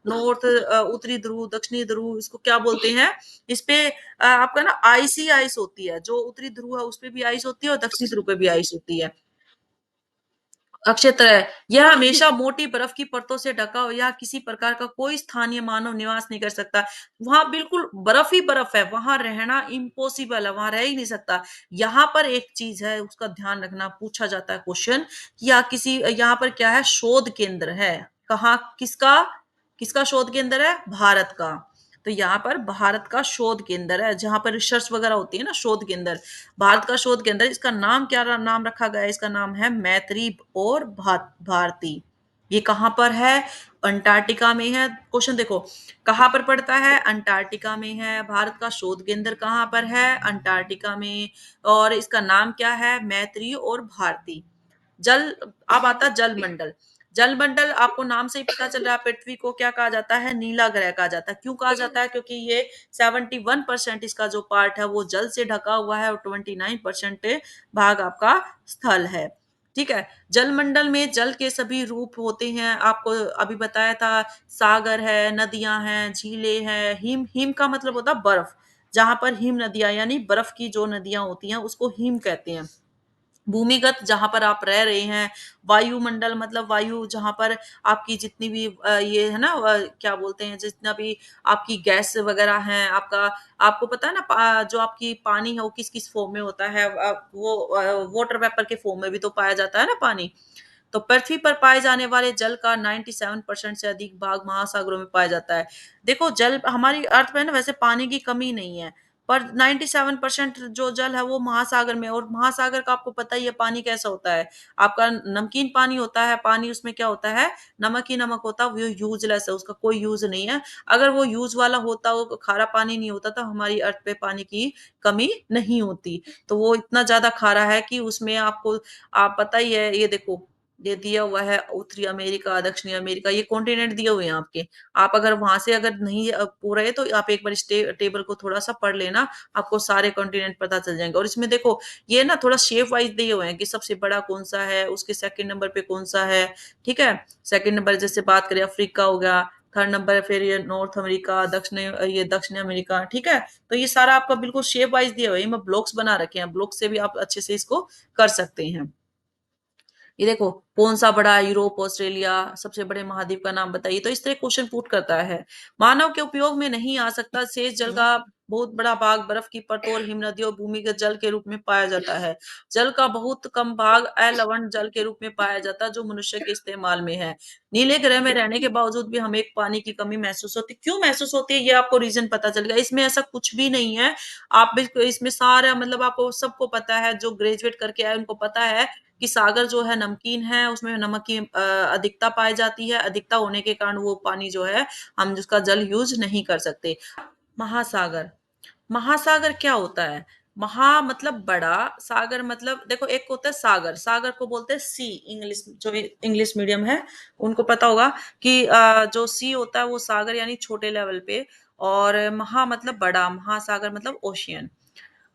S1: नॉर्थ, उत्तरी ध्रुव, दक्षिणी ध्रुव, इसको क्या बोलते हैं, इस पे आपका ना आइस ही आइस होती है, जो उत्तरी ध्रुव है उस पे भी आइस होती है और दक्षिणी ध्रुव पे भी आइस होती है। अक्षेत्र है, यह हमेशा मोटी बर्फ की परतों से ढका हो, या किसी प्रकार का कोई स्थानीय मानव निवास नहीं कर सकता। वहां बिल्कुल बर्फ ही बर्फ है, वहां रहना इम्पॉसिबल है, वहां रह ही नहीं सकता। यहाँ पर एक चीज है उसका ध्यान रखना, पूछा जाता है क्वेश्चन, या किसी यहाँ पर क्या है, शोध केंद्र है, कहाँ, किसका, किसका शोध केंद्र है, भारत का। तो यहाँ पर भारत का शोध केंद्र है, जहां पर रिसर्च वगैरह होती है ना, शोध केंद्र, भारत का शोध केंद्र। इसका नाम क्या नाम रखा गया है, इसका नाम है मैत्री और भारती। ये कहाँ पर है, अंटार्कटिका में है। क्वेश्चन देखो, कहाँ पर पड़ता है, अंटार्कटिका में है। भारत का शोध केंद्र कहाँ पर है, अंटार्कटिका में। और इसका नाम क्या है, मैत्री और भारती। जल, अब आता है जल मंडल। जल मंडल आपको नाम से ही पता चल रहा है, पृथ्वी को क्या कहा जाता है, नीला ग्रह कहा जाता है। क्यों कहा जाता है, क्योंकि ये 71% इसका जो पार्ट है वो जल से ढका हुआ है, और 29% भाग आपका स्थल है। ठीक है। जलमंडल में जल के सभी रूप होते हैं, आपको अभी बताया था, सागर है, नदियां हैं, झीलें हैं, हिम, हिम का मतलब होता है बर्फ, जहां पर हिम नदियां यानी बर्फ की जो नदियां होती हैं उसको हिम कहते हैं। भूमिगत जहां पर आप रह रहे हैं, वायुमंडल मतलब वायु, जहां पर आपकी जितनी भी ये है ना, क्या बोलते हैं, जितना भी आपकी गैस वगैरह है आपका, आपको पता है ना, जो आपकी पानी है वो किस किस फॉर्म में होता है, वो वाटर वेपर के फॉर्म में भी तो पाया जाता है ना पानी। तो पृथ्वी पर पाए जाने वाले जल का 97% से अधिक भाग महासागरों में पाया जाता है। देखो जल हमारी अर्थ में ना वैसे पानी की कमी नहीं है, पर 97% जो जल है वो महासागर में, और महासागर का आपको पता ही है पानी कैसा होता है, आपका नमकीन पानी होता है, पानी उसमें क्या होता है, नमक ही नमक होता है, वो यूजलेस है, उसका कोई यूज नहीं है। अगर वो यूज वाला होता, वो खारा पानी नहीं होता, तो हमारी अर्थ पे पानी की कमी नहीं होती। तो वो इतना ज्यादा खारा है कि उसमें आपको, आप पता ही है, ये देखो, ये दिया हुआ है उत्तरी अमेरिका, दक्षिणी अमेरिका, ये कॉन्टिनेंट दिए हुए हैं आपके। आप अगर वहां से अगर नहीं पूरा है तो आप एक बार इस टेबल को थोड़ा सा पढ़ लेना, आपको सारे कॉन्टिनेंट पता चल जाएंगे। और इसमें देखो ये ना थोड़ा शेप वाइज दिए हुए हैं कि सबसे बड़ा कौन सा है, उसके सेकंड नंबर पे कौन सा है। ठीक है। सेकंड नंबर जैसे बात करें अफ्रीका हो गया, थर्ड नंबर फिर ये नॉर्थ अमेरिका, दक्षिण अमेरिका। ठीक है। तो ये सारा आपका बिल्कुल शेप वाइज दिया हुआ है, मैं ब्लॉक्स बना रखे हैं, ब्लॉक से भी आप अच्छे से इसको कर सकते हैं। ये देखो, कौन सा बड़ा है, यूरोप, ऑस्ट्रेलिया, सबसे बड़े महाद्वीप का नाम बताइए, तो इस तरह क्वेश्चन पुट करता है। मानव के उपयोग में नहीं आ सकता शेष जल का बहुत बड़ा भाग बर्फ की परतों और हिमनदियों भूमिगत जल के रूप में पाया जाता है। जल का बहुत कम भाग अलवण जल के रूप में पाया जाता है जो मनुष्य के इस्तेमाल में है। नीले ग्रह में रहने के बावजूद भी हमें पानी की कमी महसूस होती, क्यों महसूस होती है, ये आपको रीजन पता चल गया। इसमें ऐसा कुछ भी नहीं है, आप बिल्कुल इसमें सारा मतलब आपको सबको पता है, जो ग्रेजुएट करके आए उनको पता है कि सागर जो है नमकीन है, उसमें नमक की अधिकता पाई जाती है, अधिकता होने के कारण वो पानी जो है हम उसका जल यूज नहीं कर सकते। महासागर, महासागर क्या होता है, महा मतलब बड़ा, सागर मतलब देखो, एक होता है सागर, सागर को बोलते हैं सी, इंग्लिश जो इंग्लिश मीडियम है उनको पता होगा कि जो सी होता है वो सागर यानी छोटे लेवल पे, और महा मतलब बड़ा, महासागर मतलब ओशियन।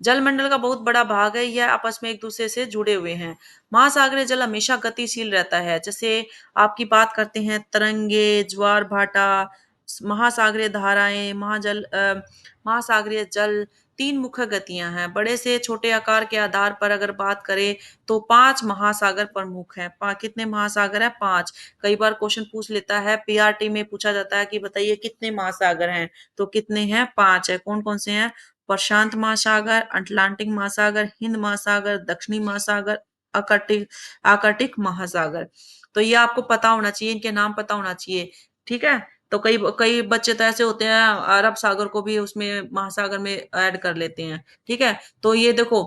S1: जलमंडल का बहुत बड़ा भाग है, यह आपस में एक-दूसरे से जुड़े हुए हैं। महासागरीय जल हमेशा गतिशील रहता है, जैसे आपकी बात करते हैं तरंगे, ज्वार-भाटा, महासागरीय धाराएँ, महासागरीय जल 3 मुख्य गतियाँ हैं। बड़े से छोटे आकार के आधार पर अगर बात करें तो 5 महासागर प्रमुख हैं। पा कितने महासागर हैं? 5। कई बार क्वेश्चन पूछ लेता है, पीआरटी में पूछा जाता है कि बताइए कितने महासागर हैं? तो कितने हैं? 5 हैं। कौन-कौन से हैं? प्रशांत महासागर, अटलांटिक महासागर, हिंद महासागर, दक्षिणी महासागर, आर्कटिक आर्कटिक महासागर। तो ये आपको पता होना चाहिए, इनके नाम पता होना चाहिए, ठीक है? तो कई कई बच्चे तो ऐसे होते हैं अरब सागर को भी उसमें महासागर में ऐड कर लेते हैं, ठीक है? तो ये देखो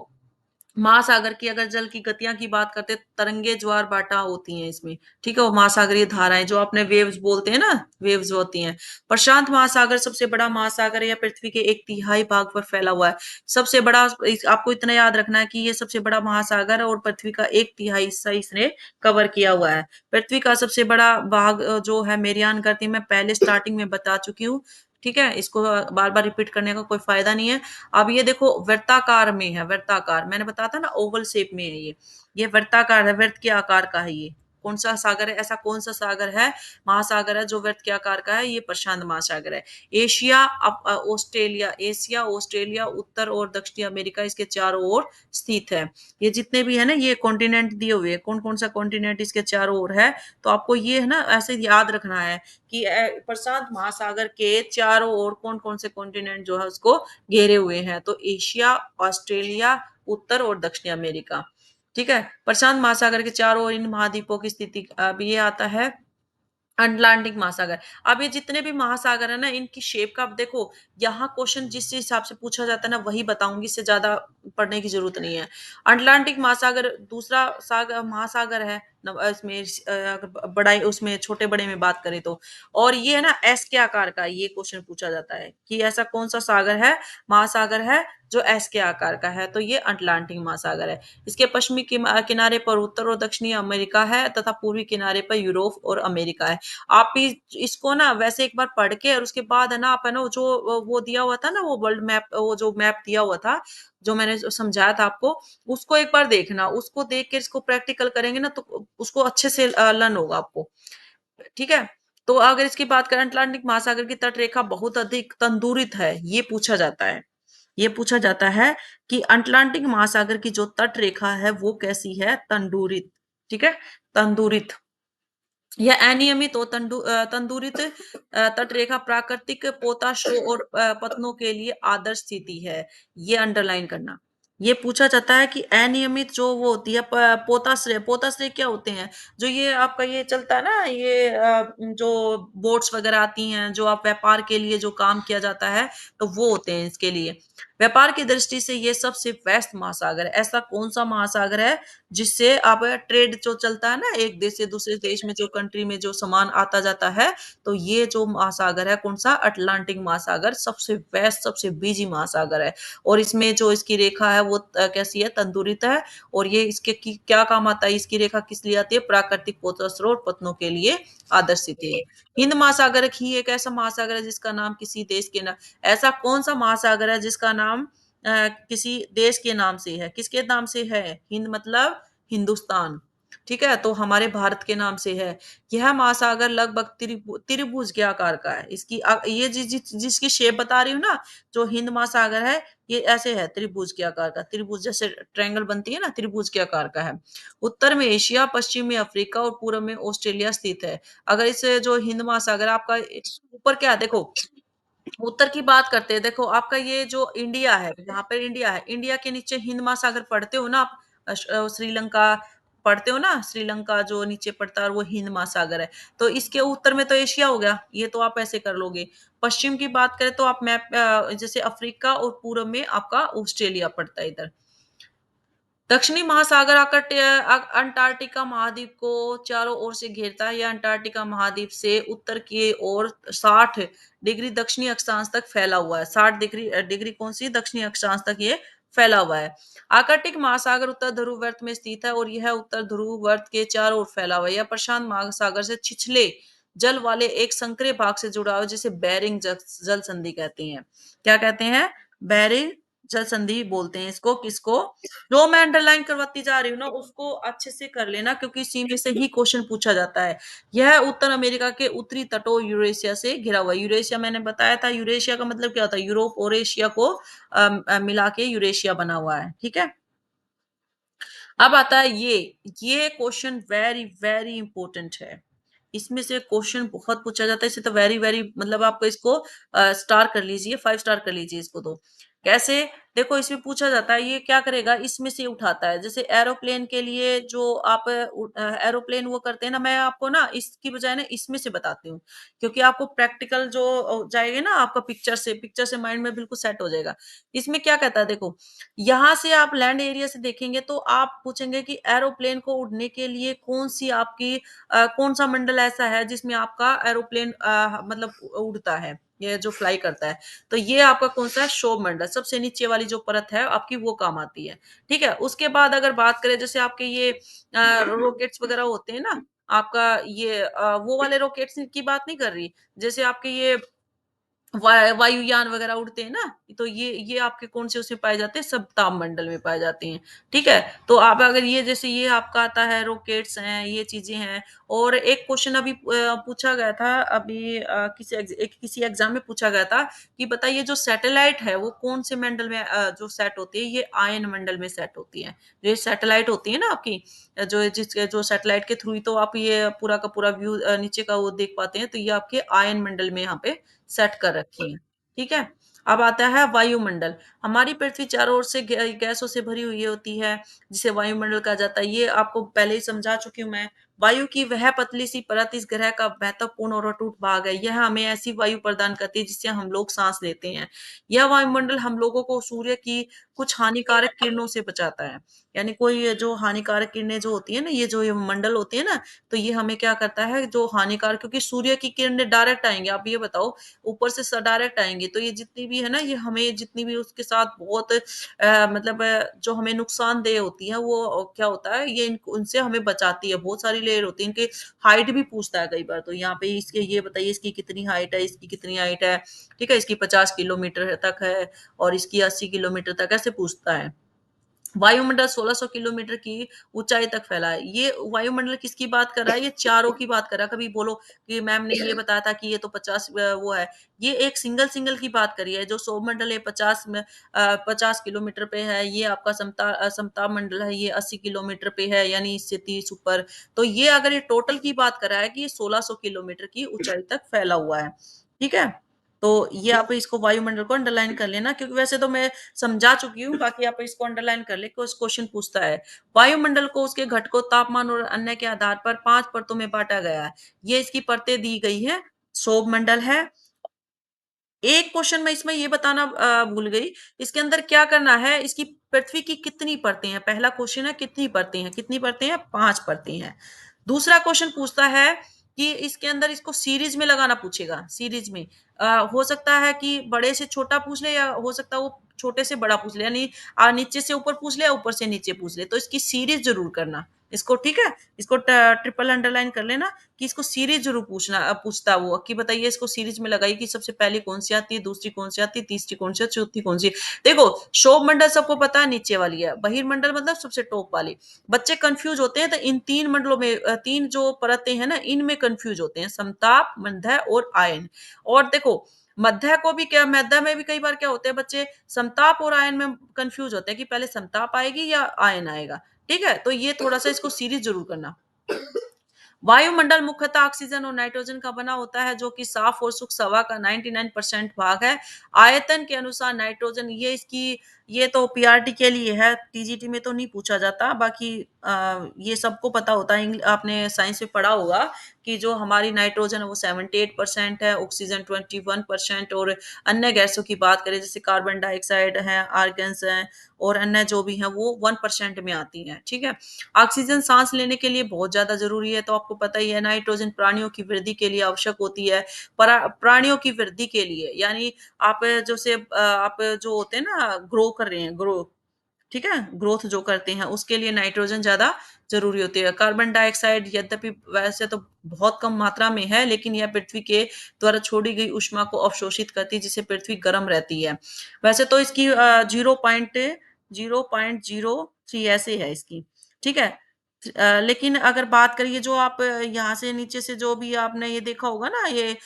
S1: महासागर की अगर जल की गतियाँ की बात करते हैं, तरंगे ज्वार-भाटा होती हैं इसमें, ठीक है? और महासागरीय धाराएँ जो आपने वेव्स बोलते हैं ना, वेव्स होती हैं। प्रशांत महासागर सबसे बड़ा महासागर है, यह पृथ्वी के 1/3 भाग पर फैला हुआ है। सबसे बड़ा इस आपको इतना याद रखना है कि ये सबसे बड़ा महासागर है और पृथ्वी का 1/3 हिस्सा इसने कवर किया हुआ है। पृथ्वी का सबसे बड़ा भाग जो है मेरियान करती मैं पहले स्टार्टिंग में बता चुकी हूँ, ठीक है? इसको बार-बार रिपीट करने का कोई फ़ायदा नहीं है। अब ये देखो वृत्ताकार में है, वृत्ताकार मैंने बताया था ना ओवल शेप में है ये वृत्ताकार है, वृत्त के आकार का है ये। कौन सा सागर है? ऐसा कौन सा सागर है, महासागर है जो वृत्त के आकार का है? ये प्रशांत महासागर है। एशिया, ऑस्ट्रेलिया, उत्तर और दक्षिणी अमेरिका इसके चारों ओर स्थित है। ये जितने भी है ना ये कॉन्टिनेंट दिए हुए हैं, कौन-कौन सा कॉन्टिनेंट इसके चारों ओर है, तो आपको ये है ना ऐसे याद रखना है कि प्रशांत महासागर के चारों ओर कौन-कौन से कॉन्टिनेंट जो है उसको घेरे हुए हैं। तो एशिया, ऑस्ट्रेलिया, उत्तर और दक्षिणी अमेरिका। ठीक है? प्रशांत महासागर के चारों ओर इन महाद्वीपों की स्थिति अब ये आता है अटलांटिक महासागर। अब ये जितने भी महासागर है ना इनकी शेप का अब देखो यहाँ क्वेश्चन जिस हिसाब से पूछा जाता है ना वही बताऊंगी इससे ज्यादा पढ़ने की जरूरत नहीं है। अटलांटिक महासागर दूसरा सागर महासागर है इसमें अगर बड़ा उसमें छोटे बड़े में बात करें तो और ये है ना एस के आकार का ये क्वेश्चन पूछा जाता है कि ऐसा कौन सा सागर है महासागर है जो एस के आकार का है तो ये अटलांटिक महासागर है। इसके पश्चिमी किनारे पर उत्तर और दक्षिणी अमेरिका है तथा पूर्वी किनारे पर यूरोप और अमेरिका है। आप इसको ना वैसे एक बार पढ़ के और उसके बाद है ना आप है ना जो वो दिया हुआ था ना वो वर्ल्ड मैप वो जो मैप दिया हुआ था जो मैंने जो समझाया था आपको उसको एक बार देखना उसको देख के इसको प्रैक्टिकल करेंगे ना तो उसको अच्छे से लर्न होगा आपको ठीक है। तो अगर इसकी बात करें अटलांटिक महासागर की तट रेखा बहुत अधिक तंदूरित है ये पूछा जाता है। ये पूछा जाता है कि अटलांटिक महासागर की जो तट रेखा है वो कैसी है तंदूरित ठीक है तंदूरित यह अनियमित और तंदूरित तटरेखा प्राकृतिक पोताश्रो और पतनों के लिए आदर्श स्थिति है। ये अंडरलाइन करना। ये पूछा जाता है कि अनियमित जो वो होती है पोताश्रय पोताश्रय क्या होते हैं जो ये आपका ये चलता है ना ये जो बोट्स वगैरह आती हैं जो आप व्यापार के लिए जो काम किया जाता है तो वो होते हैं इसके लिए व्यापार की दृष्टि से ये सबसे व्यस्त महासागर है ऐसा कौन सा महासागर है जिससे आप ट्रेड जो चलता है ना एक देश से दूसरे देश में जो कंट्री में जो सामान आता जाता है तो ये जो महासागर है कौन सा अटलांटिक महासागर सबसे व्यस्त सबसे बिजी महासागर है और इसमें जो इसकी रेखा है वो कैसी है तंदुरित है और ये इसके क्या काम आता है इसकी रेखा किस लिए आती है प्राकृतिक पोषक स्रोत पत्नों के लिए आदर्श स्थिति है हिंद महासागर ही एक ऐसा महासागर है जिसका नाम किसी देश के ना ऐसा कौन सा महासागर है जिसका नाम किसी देश के नाम से है किसके नाम से है हिंद मतलब हिंदुस्तान ठीक है तो हमारे भारत के नाम से है यह महासागर लगभग त्रिभुज के आकार का है इसकी ये जिसकी शेप बता रही हूँ ना जो हिंद महासागर है ये ऐसे है त्रिभुज के आकार का त्रिभुज जैसे ट्रायंगल बनती है ना त्रिभुज के आकार का है उत्तर में एशिया पश्चिम में अफ्रीका और पूर्व में ऑस्ट्रेलिया स्थित है अगर इस जो हिंद महासागर आपका ऊपर क्या है देखो उत्तर की बात करते हैं देखो आपका ये जो इंडिया है यहाँ पर इंडिया है इंडिया के नीचे हिंद महासागर पढ़ते हो ना आप श्रीलंका पढ़ते हो ना श्रीलंका जो नीचे पड़ता है और वो हिंद महासागर है तो इसके उत्तर में तो एशिया हो गया ये तो आप ऐसे कर लोगे पश्चिम की बात करें तो आप मैप जैसे अफ्रीका और पूर्व में आपका ऑस्ट्रेलिया पड़ता है इधर दक्षिणी महासागर अंटार्कटिका महाद्वीप को चारों ओर से घेरता है यह अंटार्कटिका महाद्वीप से उत्तर की ओर 60 डिग्री दक्षिणी अक्षांश तक फैला हुआ है 60 डिग्री डिग्री कौन सी दक्षिणी अक्षांश तक ये फैला हुआ है आर्कटिक महासागर उत्तर ध्रुव वर्त में स्थित है और यह उत्तर ध्रुव वर्त के चारों ओर फैला हुआ है यह प्रशांत महासागर से छिछले जल वाले एक संकरे भाग से जुड़ा हुआ है जिसे बेरिंग जल संधि कहते हैं क्या कहते हैं बेरिंग जल संधि बोलते हैं इसको, किसको? जो मैं अंडरलाइन करवाती जा रही हूँ ना, उसको अच्छे से कर लेना, क्योंकि इसी में से ही क्वेश्चन पूछा जाता है। यह उत्तर अमेरिका के उत्तरी तटों यूरेशिया से घिरा हुआ है। यूरेशिया मैंने बताया था, यूरेशिया का मतलब क्या होता है? यूरोप और एशिया को मिला के यूरेशिया बना हुआ है, ठीक है? अब आता है ये क्वेश्चन वेरी वेरी इंपॉर्टेंट है। इसमें से क्वेश्चन बहुत पूछा जाता है, इसे तो वेरी वेरी मतलब आप इसको स्टार कर लीजिए, 5 स्टार कर लीजिए इसको तो। कैसे? देखो इसमें पूछा जाता है, ये क्या करेगा, इसमें से उठाता है। जैसे एरोप्लेन के लिए जो आप एरोप्लेन वो करते हैं ना, मैं आपको ना इसकी बजाय ना इसमें से बताती हूँ, क्योंकि आपको प्रैक्टिकल जो जाएगा ना आपका पिक्चर से माइंड में बिल्कुल सेट हो जाएगा। इसमें क्या कहता है देखो, यहाँ से आप लैंड एरिया से देखेंगे तो आप पूछेंगे कि एरोप्लेन को उड़ने के लिए कौन-सी आपकी कौन-सा मंडल ऐसा है जिसमें आपका एरोप्लेन मतलब उड़ता है, ये जो फ्लाई करता है। तो ये आपका कौन-सा है? क्षोभ मंडल, सबसे नीचे वाली जो परत है आपकी वो काम आती है। ठीक है? उसके बाद अगर बात करें जैसे आपके ये रॉकेट्स वगैरह होते हैं ना, आपका ये वो वाले रॉकेट्स की बात नहीं कर रही। जैसे आपके ये वायुयान वगैरह उड़ते हैं ना, तो ये आपके कौन से उसमें पाए जाते हैं? सब तापमंडल में पाए जाते हैं, ठीक है? तो आप अगर ये जैसे ये आपका आता है रॉकेट्स हैं, ये चीज़ें हैं। और एक क्वेश्चन अभी पूछा गया था अभी किसी एग्ज़ाम में पूछा गया था कि बताइए जो सैटेलाइट है वो कौन से मंडल में जो सेट होती है? ये आयन मंडल में सेट होती है। जो ये सैटेलाइट होती है ना आपकी जो सैटेलाइट के थ्रू ही तो आप ये पूरा का पूरा व्यू नीचे का वो देख पाते हैं, तो ये आपके आयन मंडल में यहाँ पे सेट कर रखी है, ठीक है? अब आता है वायुमंडल। हमारी पृथ्वी चारों ओर से गैसों से भरी हुई होती है, जिसे वायुमंडल कहा जाता है। ये आपको पहले ही समझा चुकी हूँ मैं। वायु की वह पतली सी परत इस ग्रह का महत्वपूर्ण और अटूट भाग है। यह हमें ऐसी वायु प्रदान करती है जिससे हम लोग सांस लेते हैं। यह वायुमंडल हम लोगों को सूर्य की कुछ हानिकारक किरणों से बचाता है। यानी कोई ये जो हानिकारक किरणें जो होती है ना, ये जो ये मंडल होती है ना, तो ये हमें क्या करता है, जो हानिकारक, क्योंकि सूर्य की किरणें डायरेक्ट आएंगी। आप ये बताओ, ऊपर से डायरेक्ट आएंगी, तो ये जितनी भी है ना, ये हमें जितनी भी उसके साथ बहुत मतलब जो हमें नुकसानदेह होती है वो क्या होता है, ये उनसे हमें बचाती है। बहुत सारी लेयर होती है, इनके हाइट भी पूछता है कई बार, तो यहाँ पे इसके ये बताइए इसकी कितनी हाइट है, इसकी कितनी हाइट है, ठीक है? इसकी 50 किलोमीटर तक है और इसकी 80 किलोमीटर तक, ऐसे पूछता है। वायुमंडल 1600 किलोमीटर की ऊंचाई तक फैला है। ये वायुमंडल किसकी बात कर रहा है? ये चारों की बात कर रहा है। कभी बोलो कि मैम ने ये बताया था कि ये तो 50 वो है। ये एक सिंगल सिंगल की बात करी है। जो सौरमंडल है 50 किलोमीटर पे है। ये आपका समताप मंडल है, ये 80 किलोमीटर पे है, यानी इससे 30 ऊपर। तो ये अगर ये टोटल की बात कर रहा है कि ये 1600 किलोमीटर की ऊंचाई तक फैला हुआ है। ठीक है? तो ये आप इसको वायुमंडल को अंडरलाइन कर लेना, क्योंकि वैसे तो मैं समझा चुकी हूँ, बाकी आप इसको अंडरलाइन कर ले, क्योंकि क्वेश्चन पूछता है। वायुमंडल को उसके घटकों, तापमान और अन्य के आधार पर 5 परतों में बाँटा गया है। ये इसकी परतें दी गई हैं। सौर मंडल है। एक क्वेश्चन मैं इसमें ये बताना भूल गई, इसके अंदर क्या करना है, इसकी पृथ्वी की कितनी परतें हैं? पहला क्वेश्चन है कितनी परतें हैं? कितनी परतें हैं? 5 परतें हैं। दूसरा क्वेश्चन पूछता है कि इसके अंदर इसको सीरीज़ में लगाना पूछेगा, सीरीज़ में। हो सकता है कि बड़े से छोटा पूछ ले, या हो सकता है वो छोटे से बड़ा पूछ ले, यानी नीचे से ऊपर पूछ ले या ऊपर से नीचे पूछ ले, तो इसकी सीरीज़ ज़रूर करना। इसको ठीक है? इसको ट्रिपल अंडरलाइन कर लेना कि इसको सीरीज़ ज़रूर पूछता है वो, कि बताइए इसको सीरीज़ में लगाइए कि सबसे पहली कौन-सी आती है, दूसरी कौन-सी आती है, तीसरी कौन-सी है, चौथी कौन-सी है। देखो, क्षोभमंडल सबको पता है नीचे वाली है, बहिर्मंडल मतलब सबसे टॉप वाली। बच्चे कन्फ्यूज़ होते हैं तो इन 3 मंडलों में 3 जो परतें हैं ना, इनमें कन्फ्यूज़ होते हैं, समताप, मध्य और आयन। और देखो, मध्य को भी क्या, मध्य में भी कई बार क्या होते हैं बच्चे समताप और आयन में कन्फ्यूज़ होते हैं कि पहले समताप आएगी या आयन आएगा। ठीक है? तो ये थोड़ा-सा इसको सीरीज़ ज़रूर करना। वायुमंडल मुख्यतः ऑक्सीजन और नाइट्रोजन का बना होता है, जो कि साफ और शुष्क हवा का 99% भाग है। आयतन के अनुसार नाइट्रोजन, ये तो पीआरटी के लिए है, टीजीटी में तो नहीं पूछा जाता। बाकी ये सबको पता होता है, आपने साइंस में पढ़ा होगा कि जो हमारी नाइट्रोजन है वो 78% है, ऑक्सीजन 21% और अन्य गैसों की बात करें जैसे कार्बन डाइऑक्साइड है, आर्गन्स हैं और अन्य जो भी हैं वो 1% में आती हैं। ठीक है? ऑक्सीजन सांस लेने के लिए बहुत ज्यादा जरूरी है, तो आपको पता ही है। नाइट्रोजन प्राणियों की वृद्धि के लिए आवश्यक होती है। प्राणियों की वृद्धि के लिए, यानी आप जैसे आप जो होते हैं ना, ग्रो कर रहे हैं, ग्रो, ठीक है? ग्रोथ जो करते हैं, उसके लिए नाइट्रोजन ज़्यादा ज़रूरी होती है। कार्बन डाइऑक्साइड यद्यपि वैसे तो बहुत कम मात्रा में है, लेकिन यह पृथ्वी के द्वारा छोड़ी गई ऊष्मा को अवशोषित करती है, जिससे पृथ्वी गर्म रहती है। वैसे तो इसकी 0.03 ऐसे है इसकी, ठीक है? लेकिन अगर बात करिए जो आप यहाँ से नीचे से जो भी आपने ये देखा होगा ना ये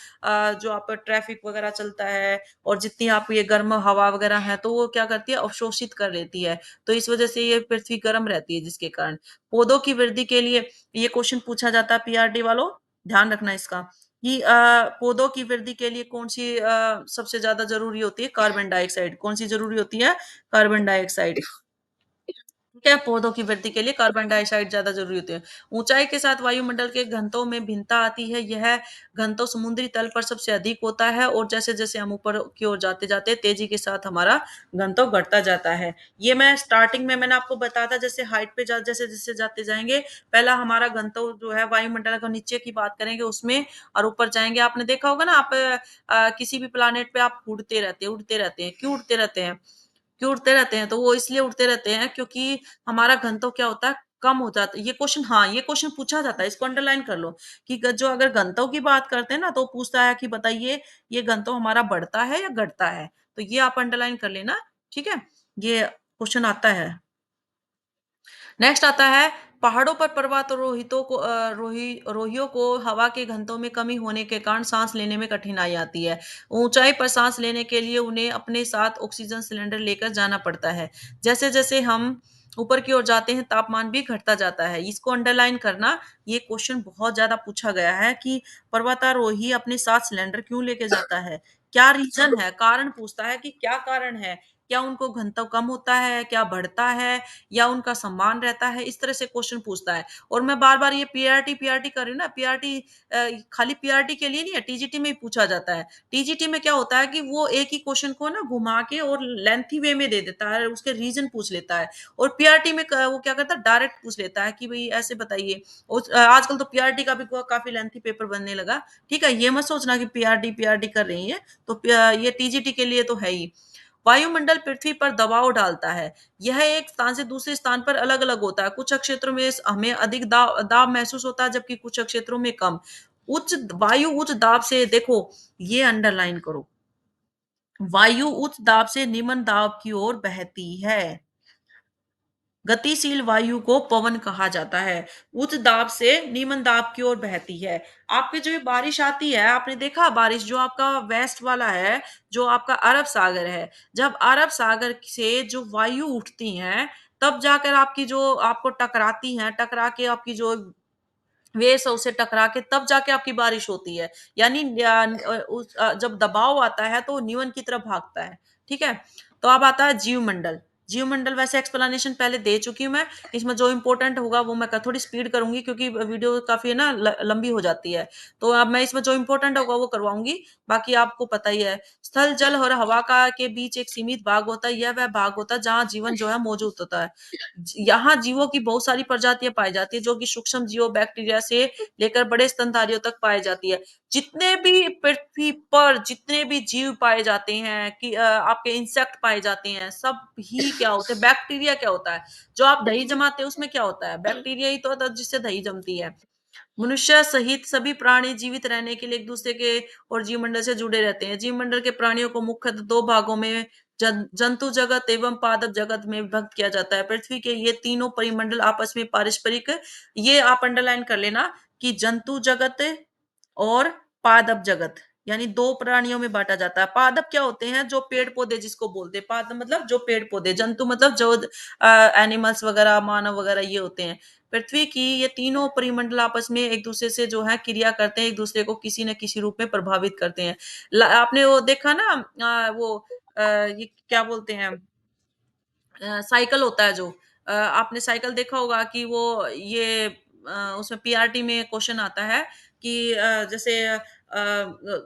S1: जो आप ट्रैफिक वगैरह चलता है और जितनी आप ये गर्म हवा वगैरह है तो वो क्या करती है अवशोषित कर लेती है। तो इस वजह से ये पृथ्वी गर्म रहती है जिसके कारण। पौधों की वृद्धि के लिए ये क्वेश्चन पूछा जाता है पीआरडी वालों, ध्यान रखना इसका कि पौधों की वृद्धि के लिए कौन-सी सबसे ज़्यादा ज़रूरी होती है? Carbon dioxide. कौन-सी ज़रूरी होती है? Carbon dioxide. ठीक है, पौधों की वृद्धि के लिए कार्बन डाइऑक्साइड ज़्यादा ज़रूरी होते हैं। ऊँचाई के साथ वायुमंडल के घनत्व में भिन्नता आती है। यह घनत्व समुद्री तल पर सबसे अधिक होता है और जैसे-जैसे हम ऊपर की ओर जाते-जाते तेज़ी के साथ हमारा घनत्व बढ़ता जाता है। ये मैं स्टार्टिंग में मैंने आपको बताया था जैसे हाइट पे जैसे-जैसे जाते जाएँगे, पहला हमारा घनत्व जो है वायुमंडल का नीचे की बात करेंगे उसमें और ऊपर जाएँगे। आपने देखा होगा ना आप किसी भी प्लैनेट पे आप उड़ते रहते हैं। क्यों उड़ते रहते हैं? क्यों उड़ते रहते हैं? तो वो इसलिए उड़ते रहते हैं क्योंकि हमारा घनत्व क्या होता है, कम हो जाता है। ये क्वेश्चन हाँ, ये क्वेश्चन पूछा जाता है, इसको अंडरलाइन कर लो कि ग जो अगर घनत्व की बात करते हैं ना, तो पूछता है कि बताइए ये घनत्व हमारा बढ़ता है या घटता है? तो ये आप अंडरलाइन कर लेना, ठीक है? ये क्वेश्चन आता है। नेक्स्ट आता है पहाड़ों पर पर्वतारोहितों को रोहियों को हवा के घनत्व में कमी होने के कारण सांस लेने में कठिनाई आती है। ऊंचाई पर सांस लेने के लिए उन्हें अपने साथ ऑक्सीजन सिलेंडर लेकर जाना पड़ता है। जैसे जैसे हम ऊपर की ओर जाते हैं तापमान भी घटता जाता है। इसको अंडरलाइन करना, ये क्वेश्चन बहुत ज्यादा पूछा गया है कि पर्वतारोही अपने साथ सिलेंडर क्यों लेके जाता है, क्या रीजन है, कारण पूछता है कि क्या कारण है, क्या उनको घनत्व कम होता है, क्या बढ़ता है या उनका सम्मान रहता है, इस तरह से क्वेश्चन पूछता है। और मैं बार-बार ये पीआरटी कर रही हूँ ना, पीआरटी खाली पीआरटी के लिए नहीं है, टीजीटी में ही पूछा जाता है। टीजीटी में क्या होता है कि वो एक ही क्वेश्चन को ना घुमा के और लेंथी वे में दे देता है, उसके रीज़न पूछ लेता है। और पीआरटी में क वो क्या करता है डायरेक्ट पूछ लेता है कि भई ऐसे बताइए। आजकल तो पीआरटी का भी काफ़ी लेंथी पेपर बनने लगा। ठीक है? ये मत सोचना कि पीआरटी, पीआरटी कर रही हैं, तो ये टीजीटी के लिए तो है ही। वायुमंडल पृथ्वी पर दबाव डालता है। यह एक स्थान से दूसरे स्थान पर अलग-अलग होता है। कुछ क्षेत्रों में हमें अधिक दाब महसूस होता है, जबकि कुछ क्षेत्रों में कम। वायु उच्च दाब से देखो, ये अंडरलाइन करो। वायु उच्च दाब से निम्न दाब की ओर बहती है। गतिशील वायु को पवन कहा जाता है। उच्च दाब से निम्न दाब की ओर बहती है। आपकी जो ये बारिश आती है, आपने देखा बारिश जो आपका वेस्ट वाला है, जो आपका अरब सागर है। जब अरब सागर से जो वायु उठती हैं, तब जाकर आपकी जो आपको टकराती हैं, टकरा के आपकी जो वेव्स है उससे टकरा के तब जाके आपकी बारिश होती है। यानी जब दबाव आता है तो न्यून की तरफ भागता है, ठीक है? तो अब आता है जीवमंडल। जीवमंडल वैसे एक्सप्लेनेशन पहले दे चुकी हूँ मैं, इसमें जो इम्पोर्टेंट होगा वो मैं थोड़ी स्पीड करूँगी क्योंकि वीडियो काफ़ी ना लंबी हो जाती है। तो अब मैं इसमें जो इम्पोर्टेंट होगा वो करवाऊँगी, बाकी आपको पता ही है। स्थल, जल और हवा का के बीच एक सीमित भाग होता है, यह वह भाग होता है जहाँ जीवन जो है मौजूद होता है। यहाँ जीवों की बहुत सारी प्रजातियां पाई जाती है जो कि सूक्ष्म जीवों बैक्टीरिया से लेकर बड़े स्तनधारियों तक पाई जाती है। जितने भी पृथ्वी पर जितने भी जीव पाए जाते हैं कि आपके इंसेक्ट पाए जाते हैं सब ही क्या होते हैं बैक्टीरिया क्या होता है जो आप दही जमाते हैं उसमें क्या होता है बैक्टीरिया ही तो होता है जिससे दही जमती है। मनुष्य सहित सभी प्राणी जीवित रहने के लिए एक दूसरे के और जीवमंडल से जुड़े रहते हैं। जीवमंडल के प्राणियों को मुख्यतः दो भागों में जंतु जगत एवं पादप जगत में विभक्त किया जाता है। पृथ्वी के ये तीनों परिमंडल आपस में पारस्परिक, ये आप अंडरलाइन कर लेना कि जंतु जगत और पादप जगत यानी दो प्राणियों में बांटा जाता है। पादप क्या होते हैं जो पेड़ पौधे जिसको बोलते हैं, पादप मतलब जो पेड़ पौधे, जंतु मतलब जो एनिमल्स वगैरह मानव वगैरह ये होते हैं। पृथ्वी की ये तीनों परिमंडल आपस में एक दूसरे से जो है क्रिया करते हैं, एक दूसरे को किसी न किसी रूप में प्रभावित करते हैं। आपने वो देखा ना ये क्या बोलते हैं साइकिल होता है जो आपने साइकिल देखा होगा कि वो ये उसमें पीआरटी में क्वेश्चन आता है कि जैसे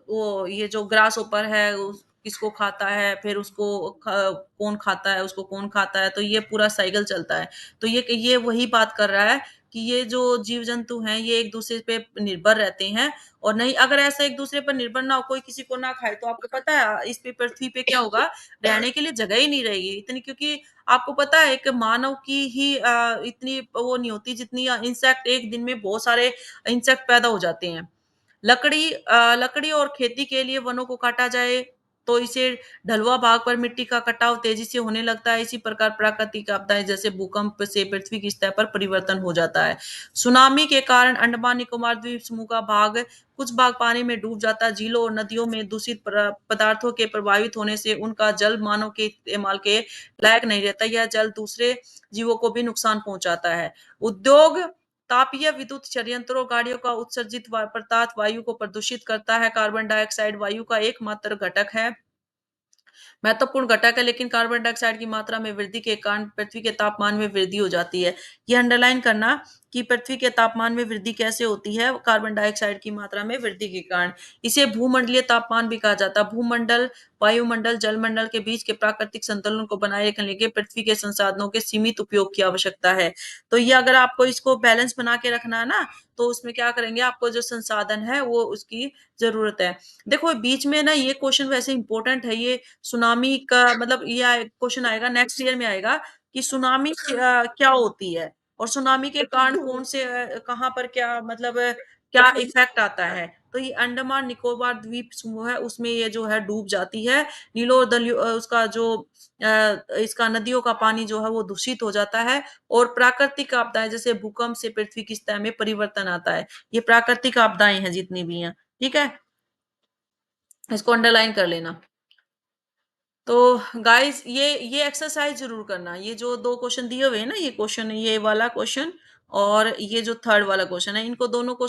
S1: वो ये जो ग्रास ऊपर है किसको खाता है फिर उसको कौन खाता है उसको कौन खाता है तो ये पूरा साइकिल चलता है तो ये वही बात कर रहा है कि ये जो जीव-जंतु हैं, ये एक-दूसरे पे निर्भर रहते हैं और नहीं अगर ऐसा एक-दूसरे पर निर्भर ना हो, कोई किसी को ना खाए, तो आपको पता है इस पे पृथ्वी पे क्या होगा? रहने के लिए जगह ही नहीं रहेगी इतनी क्योंकि आपको पता है एक मानव की ही इतनी वो नहीं होती जितनी इंसेक्ट एक दिन में बहुत सारे इंसेक्ट पैदा हो जाते हैं। लकड़ी और खेती के लिए वनों को काटा जाए, तो इसे ढलुआ भाग पर मिट्टी का कटाव तेजी से होने लगता है। इसी प्रकार प्राकृतिक आपदाएँ जैसे भूकंप से पृथ्वी की सतह पर परिवर्तन हो जाता है। सुनामी के कारण अंडमान निकोबार द्वीप समूह का भाग कुछ भाग पानी में डूब जाता है। झीलों और नदियों में दूषित पदार्थों के प्रभावित होने से उनका जल मानव के इस्तेमाल के लायक नहीं रहता। यह जल दूसरे जीवों को भी नुकसान पहुँचाता है। उद्योग तापीय विद्युत संयंत्रों, गाड़ियों का उत्सर्जित पदार्थ वायु को प्रदूषित करता है। कार्बन डाइऑक्साइड वायु का एकमात्र घटक है महत्वपूर्ण घटक है लेकिन कार्बन डाइऑक्साइड की मात्रा में वृद्धि के कारण पृथ्वी के तापमान में वृद्धि हो जाती है। ये अंडरलाइन करना कि पृथ्वी के तापमान में वृद्धि कैसे होती है कार्बन डाइऑक्साइड की मात्रा में वृद्धि के कारण। इसे भूमंडलीय तापमान भी कहा जाता है। भूमंडल, वायुमंडल, जलमंडल के बीच के प्राकृतिक संतुलन को बनाए रखने के लिए पृथ्वी के संसाधनों के सीमित उपयोग की आवश्यकता है। तो ये अगर आपको इसको बैलेंस बना के रखना है ना, तो उसमें क्या करेंगे आपको जो संसाधन है वो उसकी ज़रूरत है। देखो बीच में ना ये क्वेश्चन वैसे इंपॉर्टेंट है ये सुनामी का मतलब ये क्वेश्चन आएगा नेक्स्ट ईयर में आएगा कि सुनामी क्या होती है और सुनामी के कारण कौन से कहाँ पर क्या मतलब क्या इफेक्ट आता है तो ये अंडमान निकोबार द्वीप समूह है उसमें ये जो है डूब जाती है नीलो और उसका जो इसका नदियों का पानी जो है वो दूषित हो जाता है और प्राकृतिक आपदाएं जैसे भूकंप से पृथ्वी की सतह में परिवर्तन आता है ये प्राकृतिक आपदाएं हैं जितनी भी हैं ठीक है इसको अंडरलाइन कर लेना तो गाइस ये एक्सरसाइज जरूर करना ये जो दो क्वेश्चन दिए हुए हैं ना ये क्वेश्चन ये वाला क्वेश्चन और ये जो थर्ड वाला क्वेश्चन है इनको दोनों को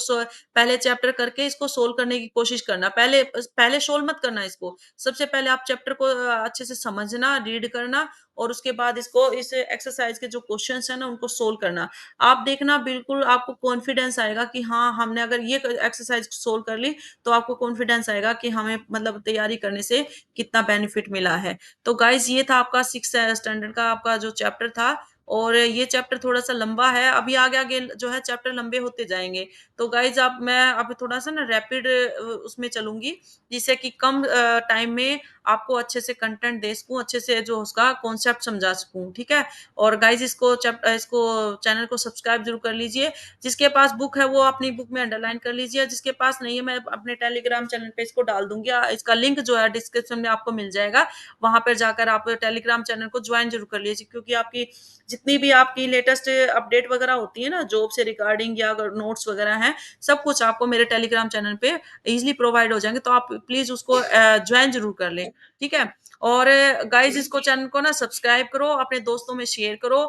S1: पहले चैप्टर करके इसको सोल्व करने की कोशिश करना पहले पहले सोल्व मत करना इसको सबसे पहले आप चैप्टर को अच्छे से समझना रीड करना और उसके बाद इसको इस एक्सरसाइज के जो क्वेश्चंस है ना उनको सोल्व करना आप देखना बिल्कुल आपको कॉन्फिडेंस आएगा कि हाँ हमने अगर ये एक्सरसाइज सोल्व कर ली तो आपको कॉन्फिडेंस आएगा कि हमें मतलब तैयारी करने से कितना बेनिफिट मिला है तो गाइज ये था आपका 6th स्टैंडर्ड का आपका जो चैप्टर था और ये चैप्टर थोड़ा-सा लंबा है, अभी आगे-आगे जो है चैप्टर लंबे होते जाएँगे। तो गाइज अब मैं अब थोड़ा-सा ना रैपिड उसमें चलूँगी, जिससे कि कम टाइम में आपको अच्छे से कंटेंट दे सकूँ, अच्छे से जो उसका कॉन्सेप्ट समझा सकूँ, ठीक है? और गाइज इसको चैनल को सब्सक्राइब ज़रूर कर लीजिए। जिसके पास बुक है वो अपनी बुक में अंडरलाइन कर लीजिए, जिसके पास नहीं है मैं अपने टेलीग्राम चैनल पे इसको डाल दूँगी इसका लिंक जो है डिस्क्रिप्शन में आपको मिल जाएगा। वहाँ पर जाकर आप टेलीग्राम चैनल को जॉइन ज़रूर कर लीजिए क्योंकि आपकी जितनी भी आपकी लेटेस्ट अपडेट वगैरह होती है ना जॉब से रिगार्डिंग या अगर नोट्स वगैरह हैं, सब कुछ आपको मेरे टेलीग्राम चैनल पे ईज़िली प्रोवाइड हो जाएँगे, तो आप प्लीज़ उसको जॉइन ज़रूर कर लें, ठीक है? और गाइज़ इसको चैनल को ना सब्सक्राइब करो, अपने दोस्तों में शेयर करो